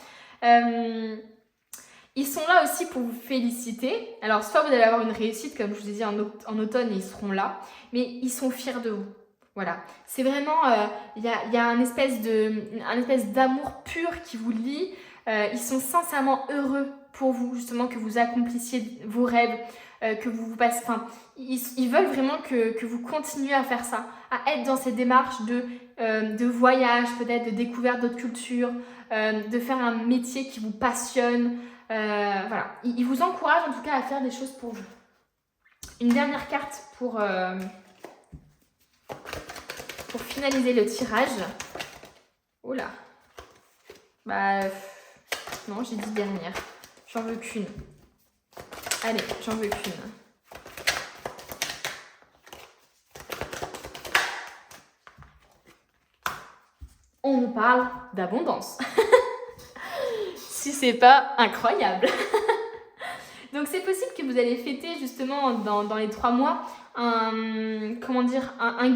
Ils sont là aussi pour vous féliciter. Alors, soit vous allez avoir une réussite, comme je vous ai dit, en automne, et ils seront là. Mais ils sont fiers de vous. Voilà. C'est vraiment... Il y a un espèce d'amour pur qui vous lie. Ils sont sincèrement heureux pour vous, justement, que vous accomplissiez vos rêves, que vous passez... Enfin, ils veulent vraiment que vous continuiez à faire ça, à être dans ces démarches de voyage, peut-être, de découverte d'autres cultures, de faire un métier qui vous passionne. Voilà. Ils vous encouragent, en tout cas, à faire des choses pour vous. Une dernière carte pour finaliser le tirage. Oh là. Bah... Non, j'ai dit dernière. J'en veux qu'une. Allez, j'en veux qu'une. on nous parle d'abondance. Si c'est pas incroyable. Donc c'est possible que vous allez fêter justement dans les 3 mois un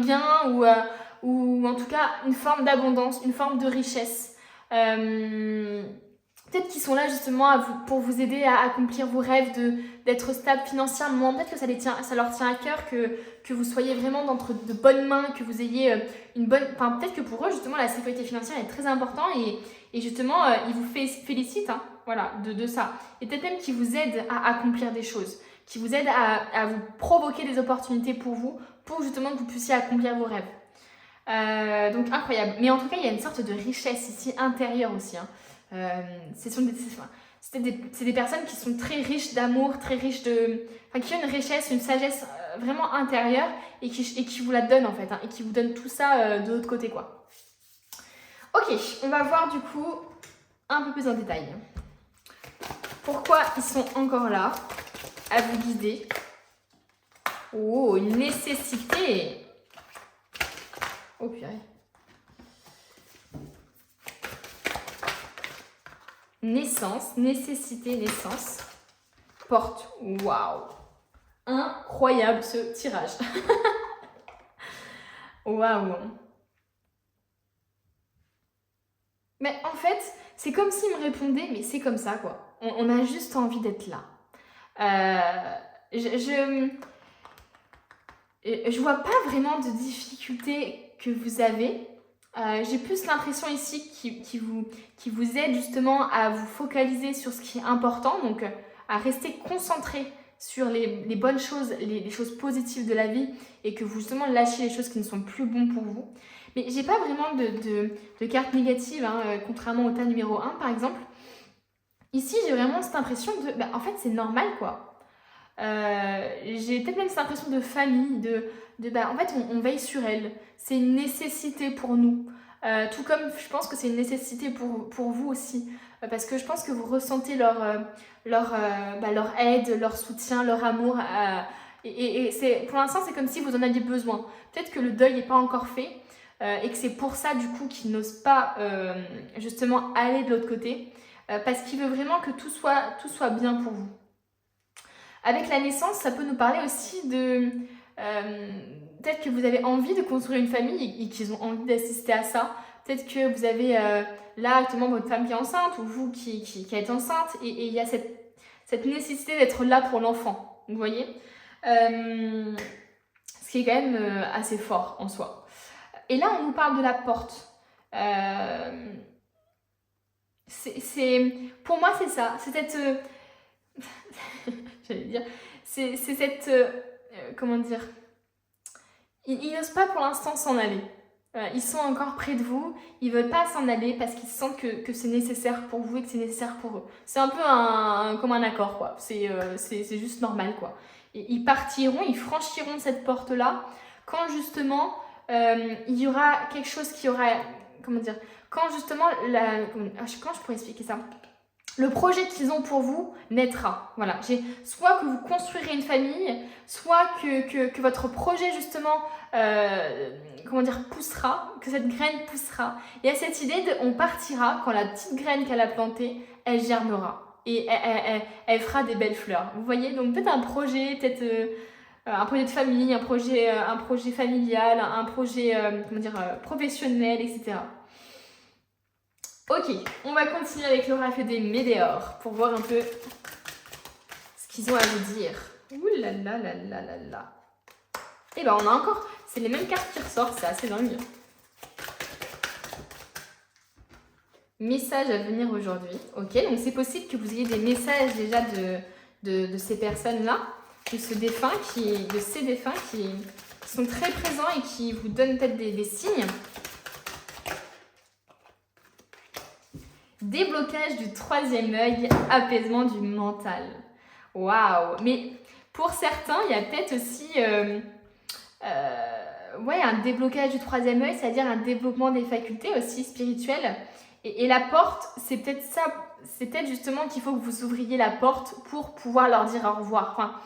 gain ou en tout cas une forme d'abondance, une forme de richesse. Peut-être qu'ils sont là justement pour vous aider à accomplir vos rêves d'être stable financièrement. Peut-être que ça leur tient à cœur que vous soyez vraiment entre de bonnes mains, que vous ayez une bonne... Enfin, peut-être que pour eux, justement, la sécurité financière est très importante et justement, ils vous félicitent voilà, de ça. Et peut-être même qu'ils vous aident à accomplir des choses, qui vous aident à vous provoquer des opportunités pour vous, pour justement que vous puissiez accomplir vos rêves. Donc, incroyable. Mais en tout cas, il y a une sorte de richesse ici intérieure aussi. C'est des personnes qui sont très riches d'amour, très riches qui ont une richesse, une sagesse vraiment intérieure et qui vous la donnent en fait, et qui vous donnent tout ça de l'autre côté quoi. Ok, on va voir du coup un peu plus en détail. Pourquoi ils sont encore là à vous guider? Oh, une nécessité. Oh purée. Naissance, nécessité, naissance, porte. Waouh! Incroyable ce tirage. Waouh! Mais en fait, c'est comme s'il me répondait, mais c'est comme ça quoi. On a juste envie d'être là. Je vois pas vraiment de difficultés que vous avez. J'ai plus l'impression ici qui vous aide justement à vous focaliser sur ce qui est important, donc à rester concentré sur les bonnes choses, les choses positives de la vie et que vous justement lâchez les choses qui ne sont plus bonnes pour vous. Mais j'ai pas vraiment de carte négative, contrairement au tas numéro 1 par exemple. Ici, j'ai vraiment cette impression en fait, c'est normal quoi. J'ai peut-être même cette impression de famille, en fait, on veille sur elle. C'est une nécessité pour nous. Tout comme je pense que c'est une nécessité pour vous aussi. Parce que je pense que vous ressentez leur aide, leur soutien, leur amour. Pour l'instant, c'est comme si vous en aviez besoin. Peut-être que le deuil n'est pas encore fait. Et que c'est pour ça, du coup, qu'il n'ose pas justement aller de l'autre côté. Parce qu'il veut vraiment que tout soit bien pour vous. Avec la naissance, ça peut nous parler aussi de... peut-être que vous avez envie de construire une famille et qu'ils ont envie d'assister à ça. Peut-être que vous avez là actuellement votre femme qui est enceinte ou vous qui êtes enceinte et il y a cette nécessité d'être là pour l'enfant. Vous voyez ce qui est quand même assez fort en soi. Et là, on nous parle de la porte. Pour moi, c'est ça. C'est cette... j'allais dire... C'est cette... comment dire, ils n'osent pas pour l'instant s'en aller. Ils sont encore près de vous, ils ne veulent pas s'en aller parce qu'ils sentent que c'est nécessaire pour vous et que c'est nécessaire pour eux. C'est un peu comme un accord, quoi. C'est juste normal, quoi. Et ils partiront, ils franchiront cette porte-là quand justement il y aura quelque chose qui aura... Comment dire? Quand justement... Comment je pourrais expliquer ça? Le projet qu'ils ont pour vous naîtra. Voilà. Soit que vous construirez une famille, soit que votre projet justement poussera, que cette graine poussera. Il y a cette idée on partira quand la petite graine qu'elle a plantée, elle germera. Et elle fera des belles fleurs. Vous voyez? Donc peut-être un projet, un projet de famille, un projet familial, un projet professionnel, etc. Ok, on va continuer avec l'oracle des météores pour voir un peu ce qu'ils ont à vous dire. Ouh là là là là là là. Et ben on a encore, c'est les mêmes cartes qui ressortent, c'est assez dingue. Message à venir aujourd'hui. Ok, donc c'est possible que vous ayez des messages déjà de ces personnes-là, de ces défunts qui sont très présents et qui vous donnent peut-être des signes. Déblocage du troisième œil, apaisement du mental. Waouh! Mais pour certains, il y a peut-être aussi un déblocage du troisième œil, c'est-à-dire un développement des facultés aussi spirituelles. Et la porte, c'est peut-être ça, c'est peut-être justement qu'il faut que vous ouvriez la porte pour pouvoir leur dire au revoir. Enfin,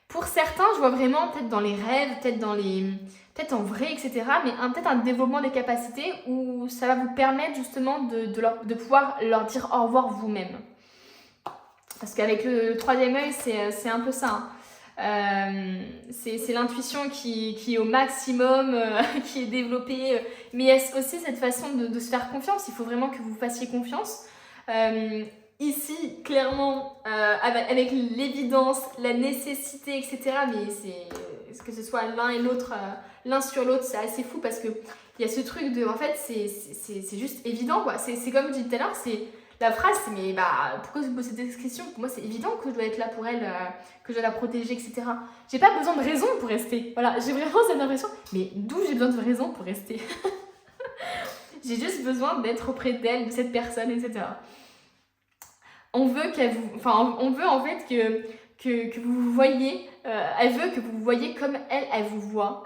Pour certains, je vois vraiment peut-être dans les rêves, peut-être en vrai, etc. Mais peut-être un développement des capacités où ça va vous permettre justement de pouvoir leur dire au revoir vous-même. Parce qu'avec le troisième œil, c'est un peu ça. Hein. C'est l'intuition qui est au maximum, qui est développée. Mais il y a aussi cette façon de se faire confiance. Il faut vraiment que vous fassiez confiance. Ici, clairement, avec l'évidence, la nécessité, etc. Mais que ce soit l'un et l'autre, l'un sur l'autre, c'est assez fou parce que il y a ce truc de, en fait, c'est juste évident, quoi. C'est comme je disais tout à l'heure, la phrase, c'est mais pourquoi vous posez cette question? Pour moi, c'est évident que je dois être là pour elle, que je dois la protéger, etc. J'ai pas besoin de raison pour rester. Voilà, j'ai vraiment cette impression. Mais d'où j'ai besoin de raison pour rester? J'ai juste besoin d'être auprès d'elle, de cette personne, etc. On veut en fait que vous vous voyez, elle veut que vous vous voyez comme elle vous voit.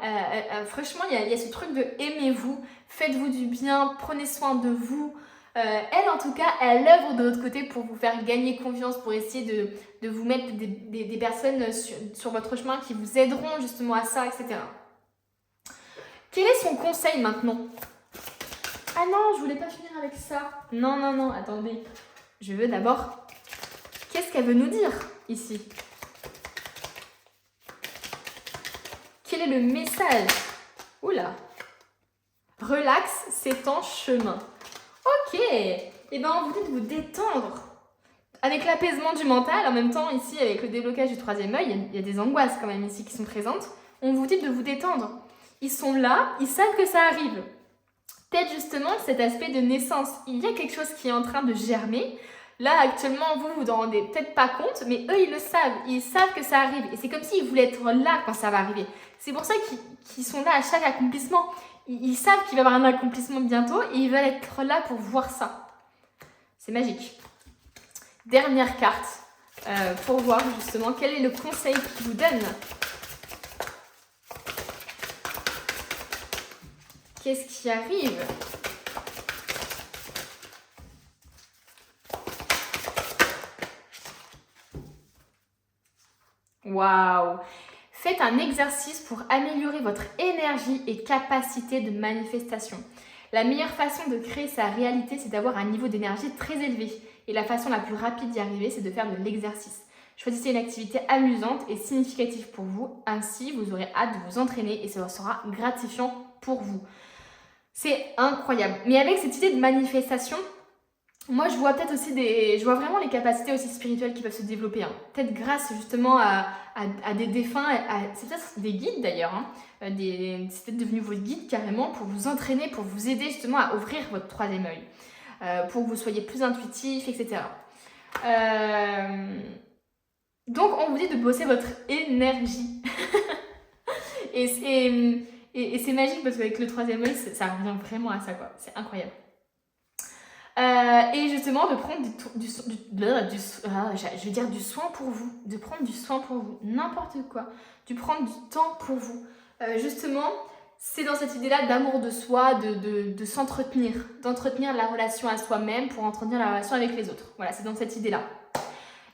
Franchement, il y a ce truc de aimez-vous, faites-vous du bien, prenez soin de vous. Elle, en tout cas, elle œuvre de l'autre côté pour vous faire gagner confiance, pour essayer de vous mettre des personnes sur votre chemin qui vous aideront justement à ça, etc. Quel est son conseil maintenant? Ah non, je voulais pas finir avec ça. Non, attendez. Je veux d'abord... Qu'est-ce qu'elle veut nous dire ici? Quel est le message? Oula. Relax, c'est en chemin. Ok. Et ben on vous dit de vous détendre. Avec l'apaisement du mental, en même temps, ici, avec le déblocage du troisième œil, il y a des angoisses quand même ici qui sont présentes. On vous dit de vous détendre. Ils sont là, ils savent que ça arrive. Peut-être justement cet aspect de naissance. Il y a quelque chose qui est en train de germer. Là, actuellement, vous vous en rendez peut-être pas compte, mais eux, ils le savent. Ils savent que ça arrive. Et c'est comme s'ils voulaient être là quand ça va arriver. C'est pour ça qu'ils sont là à chaque accomplissement. Ils savent qu'il va y avoir un accomplissement bientôt et ils veulent être là pour voir ça. C'est magique. Dernière carte pour voir justement quel est le conseil qu'ils vous donnent. Qu'est-ce qui arrive ? Waouh! Faites un exercice pour améliorer votre énergie et capacité de manifestation. La meilleure façon de créer sa réalité, c'est d'avoir un niveau d'énergie très élevé. Et la façon la plus rapide d'y arriver, c'est de faire de l'exercice. Choisissez une activité amusante et significative pour vous. Ainsi, vous aurez hâte de vous entraîner et ça sera gratifiant pour vous. C'est incroyable. Mais avec cette idée de manifestation, moi, je vois peut-être aussi je vois vraiment les capacités aussi spirituelles qui peuvent se développer. Hein. Peut-être grâce justement à des défunts, c'est peut-être des guides d'ailleurs. Hein. C'est peut-être devenu vos guides carrément pour vous entraîner, pour vous aider justement à ouvrir votre troisième œil. Pour que vous soyez plus intuitif, etc. Donc, on vous dit de bosser votre énergie. et c'est magique parce qu'avec le troisième œil, ça revient vraiment à ça, quoi. C'est incroyable. Et justement de prendre du soin pour vous, de prendre du soin pour vous, n'importe quoi, de prendre du temps pour vous. Justement, c'est dans cette idée-là d'amour de soi, de s'entretenir, d'entretenir la relation à soi-même pour entretenir la relation avec les autres. Voilà, c'est dans cette idée-là.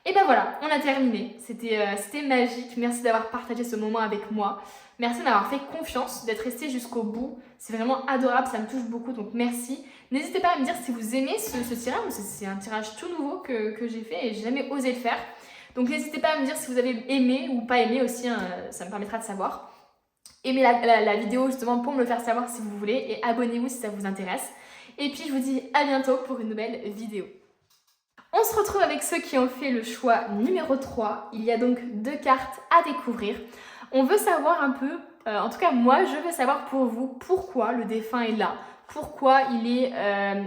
Et ben voilà, on a terminé. C'était magique. Merci d'avoir partagé ce moment avec moi. Merci de m'avoir fait confiance, d'être resté jusqu'au bout. C'est vraiment adorable, ça me touche beaucoup, donc merci. N'hésitez pas à me dire si vous aimez ce tirage, parce que c'est un tirage tout nouveau que j'ai fait et j'ai jamais osé le faire. Donc n'hésitez pas à me dire si vous avez aimé ou pas aimé aussi, hein, ça me permettra de savoir. Aimez la vidéo justement pour me le faire savoir si vous voulez et abonnez-vous si ça vous intéresse. Et puis je vous dis à bientôt pour une nouvelle vidéo. On se retrouve avec ceux qui ont fait le choix numéro 3. Il y a donc 2 cartes à découvrir. On veut savoir un peu, en tout cas moi je veux savoir pour vous pourquoi le défunt est là. Pourquoi il est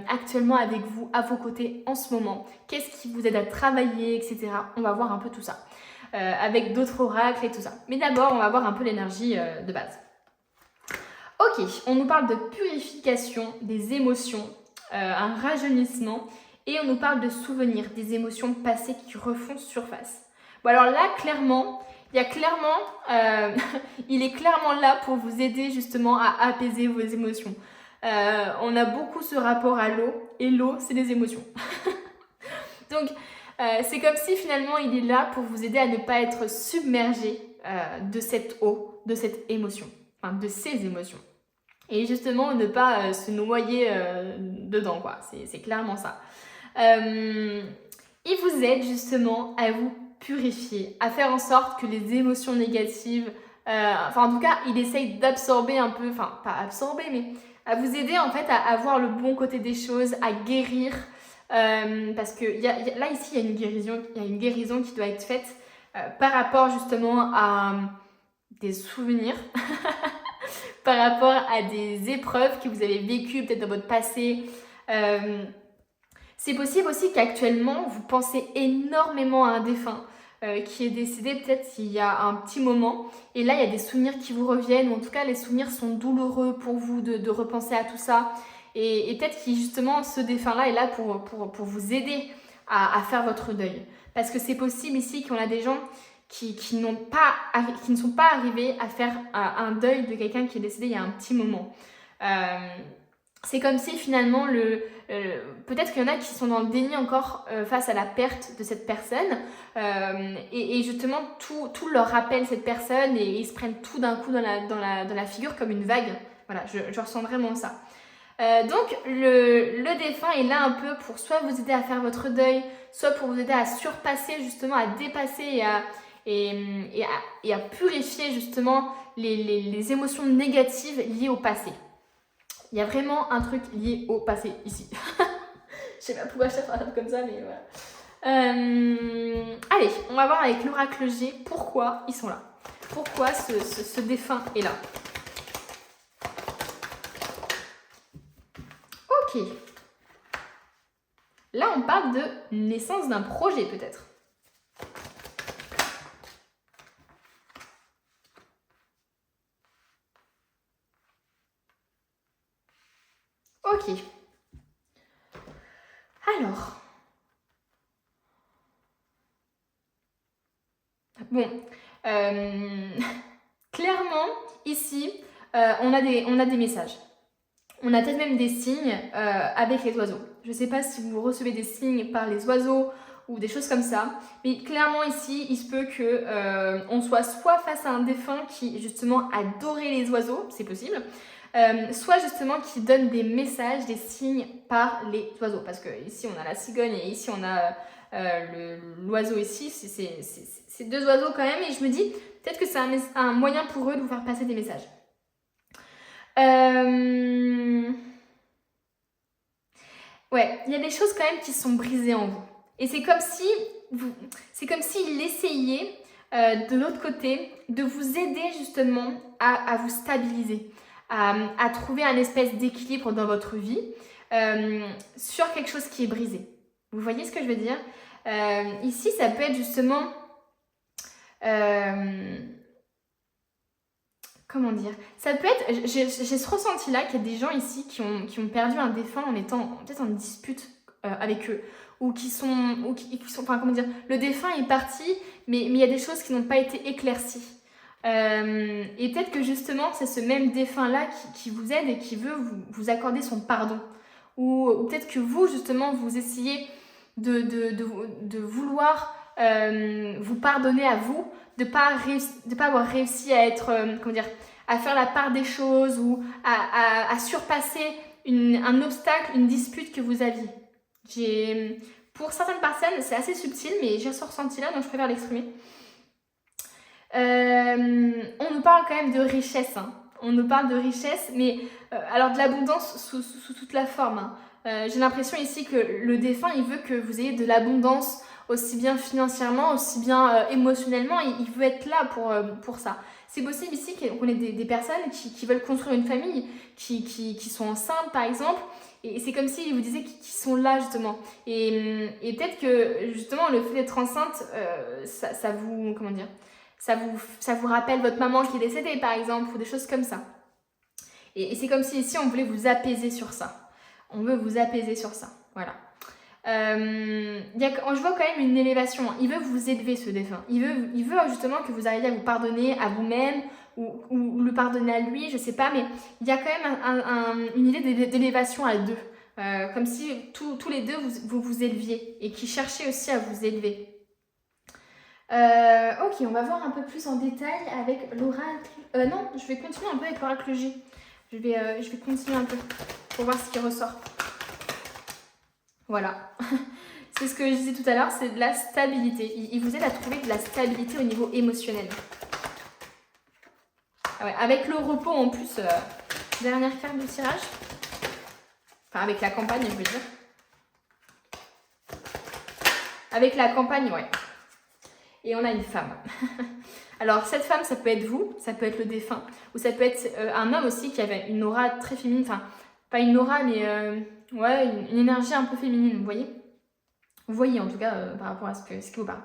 actuellement avec vous, à vos côtés en ce moment. Qu'est-ce qui vous aide à travailler, etc. On va voir un peu tout ça. Avec d'autres oracles et tout ça. Mais d'abord, on va voir un peu l'énergie de base. Ok, on nous parle de purification des émotions, un rajeunissement. Et on nous parle de souvenirs, des émotions passées qui refont surface. Bon alors là, clairement, il est clairement là pour vous aider justement à apaiser vos émotions. On a beaucoup ce rapport à l'eau, et l'eau, c'est des émotions. Donc, c'est comme si finalement il est là pour vous aider à ne pas être submergé de cette eau, de cette émotion, enfin de ces émotions. Et justement, ne pas se noyer dedans, quoi. C'est clairement ça. Il vous aide justement à vous purifier, à faire en sorte que les émotions négatives, enfin en tout cas, il essaye d'absorber un peu, enfin pas absorber, mais à vous aider en fait à voir le bon côté des choses, à guérir, parce que là ici, il y a une guérison qui doit être faite par rapport justement à des souvenirs, par rapport à des épreuves que vous avez vécues peut-être dans votre passé. C'est possible aussi qu'actuellement, vous pensez énormément à un défunt qui est décédé peut-être il y a un petit moment. Et là, il y a des souvenirs qui vous reviennent, ou en tout cas, les souvenirs sont douloureux pour vous de repenser à tout ça. Et peut-être que justement, ce défunt-là est là pour vous aider à faire votre deuil. Parce que c'est possible ici qu'on a des gens qui ne sont pas arrivés à faire un deuil de quelqu'un qui est décédé il y a un petit moment. C'est comme si finalement, peut-être qu'il y en a qui sont dans le déni encore face à la perte de cette personne et justement tout leur rappelle cette personne et ils se prennent tout d'un coup dans la figure comme une vague. Voilà, je ressens vraiment ça. Donc le défunt est là un peu pour soit vous aider à faire votre deuil, soit pour vous aider à surpasser justement, à dépasser et à purifier justement les émotions négatives liées au passé. Il y a vraiment un truc lié au passé ici. Je sais pas pourquoi je t'attrape comme ça, mais voilà. Allez, on va voir avec l'oracle G pourquoi ils sont là. Pourquoi ce défunt est là. Ok. Là, on parle de naissance d'un projet peut-être. Ok. Alors. Bon. Clairement, ici, on a des messages. On a peut-être même des signes avec les oiseaux. Je ne sais pas si vous recevez des signes par les oiseaux ou des choses comme ça. Mais clairement ici, il se peut qu'on soit soit face à un défunt qui justement adorait les oiseaux, c'est possible, soit justement qui donne des messages, des signes par les oiseaux. Parce que ici on a la cigogne et ici on a l'oiseau ici. C'est deux oiseaux quand même et je me dis peut-être que c'est un moyen pour eux de vous faire passer des messages. Ouais, il y a des choses quand même qui sont brisées en vous. Et c'est comme s'il essayait de l'autre côté de vous aider justement à vous stabiliser, à trouver un espèce d'équilibre dans votre vie sur quelque chose qui est brisé. Vous voyez ce que je veux dire? Ici, ça peut être justement... comment dire? Ça peut être... J'ai ce ressenti-là qu'il y a des gens ici qui ont perdu un défunt en étant peut-être en dispute avec eux. Ou qui sont... Enfin, comment dire? Le défunt est parti, mais il y a des choses qui n'ont pas été éclaircies. Et peut-être que justement, c'est ce même défunt-là qui vous aide et qui veut vous accorder son pardon. Ou peut-être que vous, justement, vous essayez de vouloir vous pardonner à vous, de pas avoir réussi à être, comment dire, à faire la part des choses ou à surpasser un obstacle, une dispute que vous aviez. Pour certaines personnes, c'est assez subtil, mais j'ai ce ressenti-là, donc je préfère l'exprimer. On nous parle quand même de richesse, hein. On nous parle de richesse, mais alors de l'abondance sous toute la forme, hein. J'ai l'impression ici que le défunt, il veut que vous ayez de l'abondance, aussi bien financièrement, aussi bien émotionnellement, il veut être là pour ça. C'est possible ici qu'on ait des personnes qui veulent construire une famille, qui sont enceintes par exemple, et c'est comme s'ils vous disaient qu'ils sont là justement. Et peut-être que justement le fait d'être enceinte, ça vous, comment dire, ça vous rappelle votre maman qui est décédée par exemple, ou des choses comme ça. Et c'est comme si ici on voulait vous apaiser sur ça. On veut vous apaiser sur ça, voilà. Je vois quand même une élévation. Il veut vous élever ce défunt. Il veut justement que vous arriviez à vous pardonner à vous-même ou le pardonner à lui, je sais pas, mais il y a quand même une idée d'élévation à deux. Comme si tous les deux vous éleviez et qui cherchaient aussi à vous élever. Ok, on va voir un peu plus en détail avec l'oracle. Non, je vais continuer un peu avec l'oracle J. Je vais continuer un peu pour voir ce qui ressort. Voilà. C'est ce que je disais tout à l'heure, c'est de la stabilité. Il vous aide à trouver de la stabilité au niveau émotionnel. Ah ouais, avec le repos en plus, dernière carte du tirage. Enfin, avec la campagne, je veux dire. Avec la campagne, ouais. Et on a une femme. Alors, cette femme, ça peut être vous, ça peut être le défunt, ou ça peut être un homme aussi qui avait une aura très féminine. Enfin, pas une aura, mais ouais, une énergie un peu féminine, vous voyez? Vous voyez en tout cas par rapport à ce qui vous parle.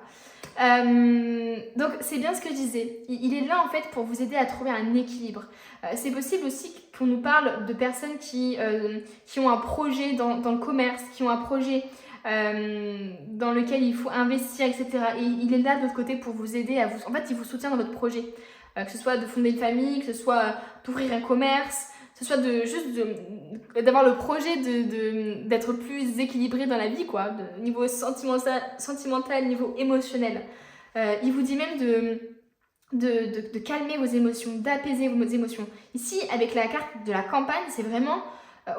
Donc c'est bien ce que je disais. Il est là en fait pour vous aider à trouver un équilibre. C'est possible aussi qu'on nous parle de personnes qui ont un projet dans le commerce, qui ont un projet dans lequel il faut investir, etc. Et il est là de l'autre côté pour vous aider à vous... En fait, il vous soutient dans votre projet. Que ce soit de fonder une famille, que ce soit d'ouvrir un commerce, que ce soit d'avoir le projet d'être plus équilibré dans la vie, quoi, niveau sentimental, niveau émotionnel. Il vous dit même de calmer vos émotions, d'apaiser vos émotions. Ici, avec la carte de la campagne, c'est vraiment,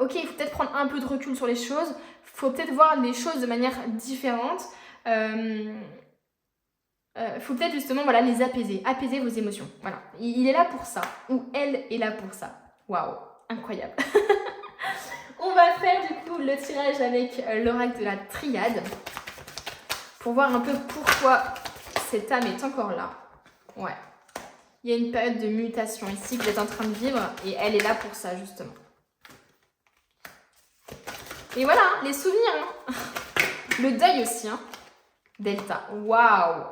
ok, il faut peut-être prendre un peu de recul sur les choses, il faut peut-être voir les choses de manière différente. Il faut peut-être justement voilà, les apaiser vos émotions. Voilà. Il est là pour ça, ou elle est là pour ça. Waouh, incroyable. On va faire du coup le tirage avec l'oracle de la triade pour voir un peu pourquoi cette âme est encore là. Ouais. Il y a une période de mutation ici que vous êtes en train de vivre et elle est là pour ça justement. Et voilà, hein, les souvenirs. Hein. Le deuil aussi. Hein. Delta. Waouh.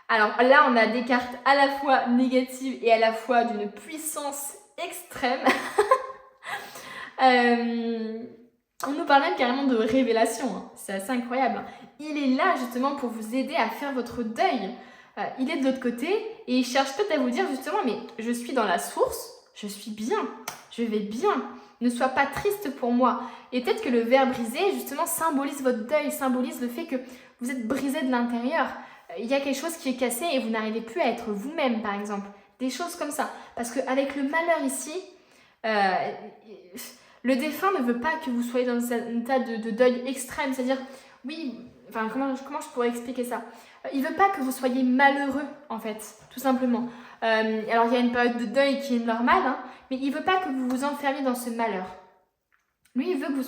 Alors là, on a des cartes à la fois négatives et à la fois d'une puissance extrême. On nous parle même carrément de révélation. Hein. C'est assez incroyable. Hein. Il est là justement pour vous aider à faire votre deuil. Il est de l'autre côté et il cherche peut-être à vous dire justement, mais je suis dans la source, je suis bien, je vais bien. Ne sois pas triste pour moi. Et peut-être que le verre brisé, justement, symbolise votre deuil, symbolise le fait que vous êtes brisé de l'intérieur. Il y a quelque chose qui est cassé et vous n'arrivez plus à être vous-même, par exemple. Des choses comme ça. Parce qu'avec le malheur ici, le défunt ne veut pas que vous soyez dans un état de deuil extrême. C'est-à-dire, oui, enfin, comment je pourrais expliquer ça ? Il ne veut pas que vous soyez malheureux, en fait, tout simplement. Alors, il y a une période de deuil qui est normale, hein, mais il ne veut pas que vous vous enfermiez dans ce malheur. Lui, il veut que vous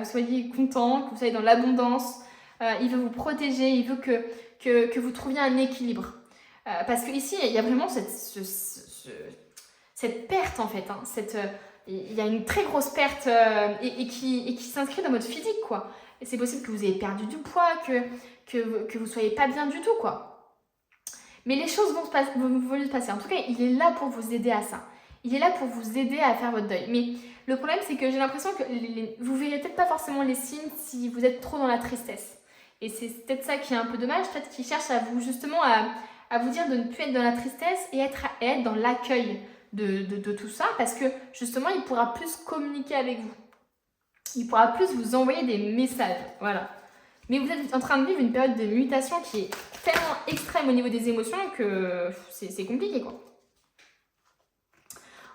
soyez content, que vous soyez dans l'abondance. Il veut vous protéger, il veut que vous trouviez un équilibre. Parce qu'ici, il y a vraiment cette perte, en fait. Hein, il y a une très grosse perte et qui s'inscrit dans votre physique, quoi. Et c'est possible que vous ayez perdu du poids, que vous soyez pas bien du tout, quoi. Mais les choses vont se passer. En tout cas, il est là pour vous aider à ça. Il est là pour vous aider à faire votre deuil. Mais le problème, c'est que j'ai l'impression que vous verrez peut-être pas forcément les signes si vous êtes trop dans la tristesse. Et c'est peut-être ça qui est un peu dommage. Peut-être qu'il cherche à vous, justement, à vous dire de ne plus être dans la tristesse et être dans l'accueil de tout ça. Parce que, justement, il pourra plus communiquer avec vous. Il pourra plus vous envoyer des messages. Voilà. Mais vous êtes en train de vivre une période de mutation qui est tellement extrême au niveau des émotions que c'est compliqué, quoi.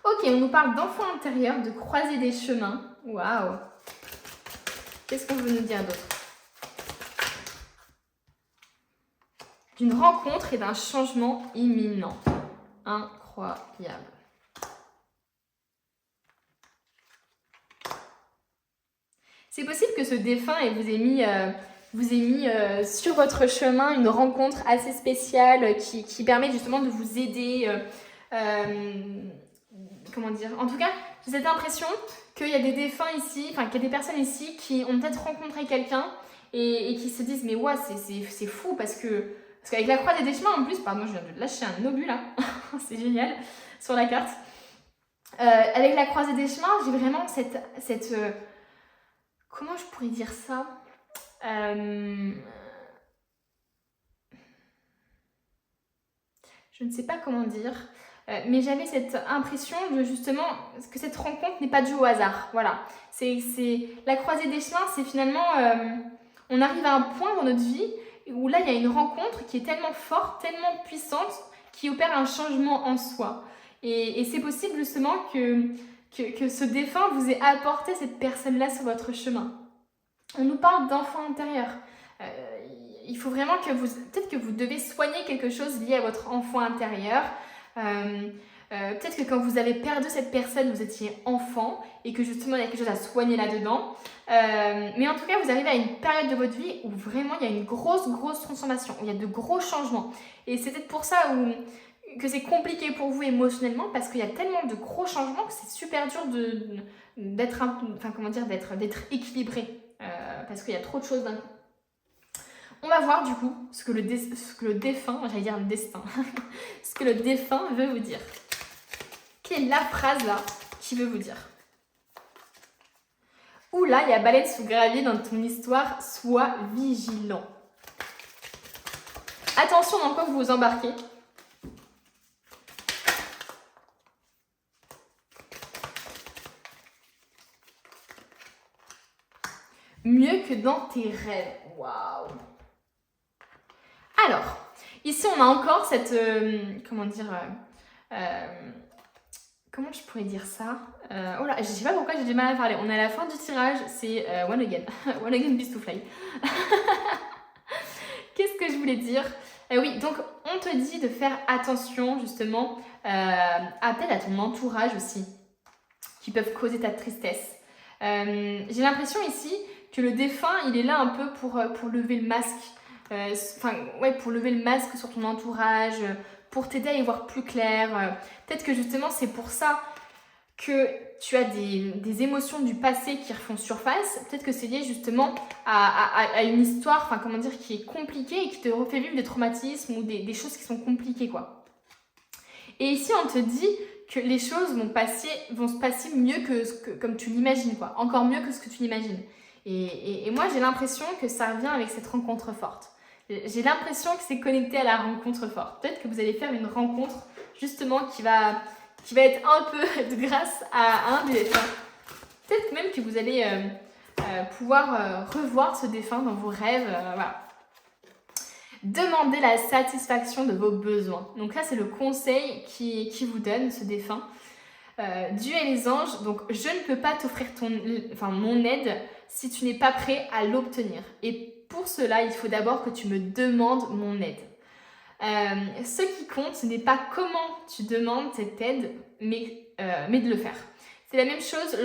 Ok, on nous parle d'enfant intérieur, de croiser des chemins. Waouh. Qu'est-ce qu'on veut nous dire d'autre? D'une rencontre et d'un changement imminent. Incroyable. C'est possible que ce défunt vous ait mis sur votre chemin une rencontre assez spéciale qui permet justement de vous aider. Comment dire? En tout cas, j'ai cette impression qu'il y a des défunts ici, enfin qu'il y a des personnes ici qui ont peut-être rencontré quelqu'un et qui se disent mais ouais, c'est fou parce qu'avec la croix des chemins en plus, pardon, je viens de lâcher un obus là, c'est génial, sur la carte. Avec la croisée des chemins, j'ai vraiment cette comment je pourrais dire ça? Je ne sais pas comment dire, mais j'avais cette impression de justement que cette rencontre n'est pas due au hasard. Voilà, c'est la croisée des chemins, c'est finalement on arrive à un point dans notre vie où là il y a une rencontre qui est tellement forte, tellement puissante, qui opère un changement en soi. Et c'est possible justement que ce défunt vous ait apporté cette personne-là sur votre chemin. On nous parle d'enfant intérieur. Il faut vraiment que peut-être que vous devez soigner quelque chose lié à votre enfant intérieur. Peut-être que quand vous avez perdu cette personne, vous étiez enfant et que justement il y a quelque chose à soigner là-dedans. Mais en tout cas, vous arrivez à une période de votre vie où vraiment il y a une grosse transformation, où il y a de gros changements. Et c'est peut-être pour ça que c'est compliqué pour vous émotionnellement, parce qu'il y a tellement de gros changements que c'est super dur d'être équilibré, parce qu'il y a trop de choses d'un coup. On va voir du coup ce que le défunt, j'allais dire le destin, ce que le défunt veut vous dire. Quelle est la phrase là qui veut vous dire? Oula, il y a baleine sous gravier dans ton histoire, sois vigilant. Attention dans quoi vous vous embarquez. Mieux que dans tes rêves. Waouh! Alors, ici on a encore cette... comment je pourrais dire ça? Oh là, je sais pas pourquoi j'ai du mal à parler. On est à la fin du tirage, c'est One Again. One Again Beast to Fly. Qu'est-ce que je voulais dire? Oui, donc on te dit de faire attention justement peut-être à ton entourage aussi, qui peuvent causer ta tristesse. J'ai l'impression ici que le défunt, il est là un peu pour lever le masque. Pour lever le masque sur ton entourage, pour t'aider à y voir plus clair. Peut-être que justement c'est pour ça que tu as des émotions du passé qui refont surface. Peut-être que c'est lié justement à une histoire, qui est compliquée et qui te refait vivre des traumatismes ou des choses qui sont compliquées, quoi. Et ici on te dit que les choses vont se passer mieux comme tu l'imagines, quoi. Encore mieux que ce que tu l'imagines. Et moi j'ai l'impression que ça revient avec cette rencontre forte. J'ai l'impression que c'est connecté à la rencontre forte. Peut-être que vous allez faire une rencontre justement qui va être un peu de grâce à un des défunts. Peut-être même que vous allez pouvoir revoir ce défunt dans vos rêves. Voilà. Demandez la satisfaction de vos besoins. Donc là, c'est le conseil qui vous donne ce défunt. Dieu et les anges, donc je ne peux pas t'offrir mon aide si tu n'es pas prêt à l'obtenir. Et pour cela, il faut d'abord que tu me demandes mon aide. Ce qui compte, ce n'est pas comment tu demandes cette aide, mais de le faire. C'est la même chose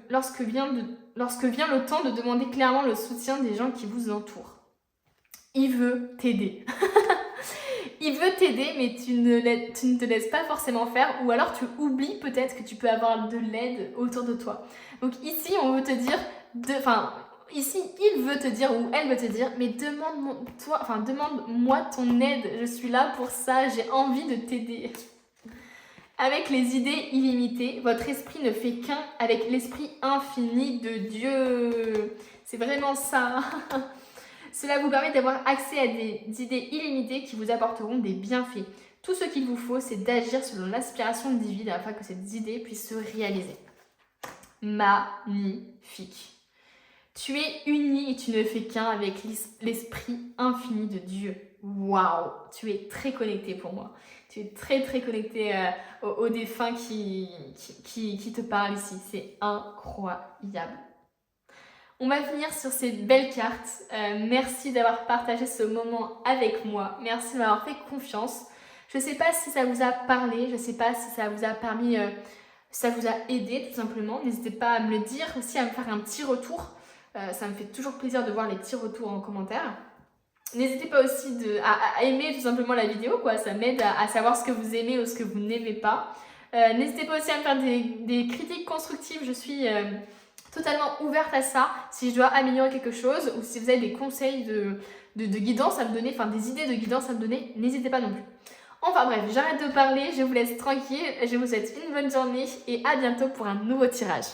lorsque vient le temps de demander clairement le soutien des gens qui vous entourent. Il veut t'aider. Il veut t'aider, mais tu ne te laisses pas forcément faire, ou alors tu oublies peut-être que tu peux avoir de l'aide autour de toi. Donc ici, on veut te dire, ici, il veut te dire, ou elle veut te dire, mais demande-moi ton aide, je suis là pour ça, j'ai envie de t'aider. Avec les idées illimitées, votre esprit ne fait qu'un avec l'esprit infini de Dieu. C'est vraiment ça. Cela vous permet d'avoir accès à des idées illimitées qui vous apporteront des bienfaits. Tout ce qu'il vous faut, c'est d'agir selon l'aspiration divine afin que ces idées puissent se réaliser. Magnifique. Tu es uni et tu ne fais qu'un avec l'esprit infini de Dieu. Waouh! Tu es très connecté pour moi. Tu es très connecté aux défunts qui te parlent ici. C'est incroyable. On va finir sur ces belles cartes. Merci d'avoir partagé ce moment avec moi. Merci de m'avoir fait confiance. Je ne sais pas si ça vous a parlé, je ne sais pas si ça vous a permis, ça vous a aidé tout simplement. N'hésitez pas à me le dire, aussi à me faire un petit retour. Ça me fait toujours plaisir de voir les petits retours en commentaire. N'hésitez pas aussi à aimer tout simplement la vidéo, quoi. Ça m'aide à savoir ce que vous aimez ou ce que vous n'aimez pas. N'hésitez pas aussi à me faire des critiques constructives. Je suis totalement ouverte à ça. Si je dois améliorer quelque chose ou si vous avez des conseils de guidance à me donner, des idées de guidance à me donner, n'hésitez pas non plus. Enfin bref, j'arrête de parler, je vous laisse tranquille. Je vous souhaite une bonne journée et à bientôt pour un nouveau tirage.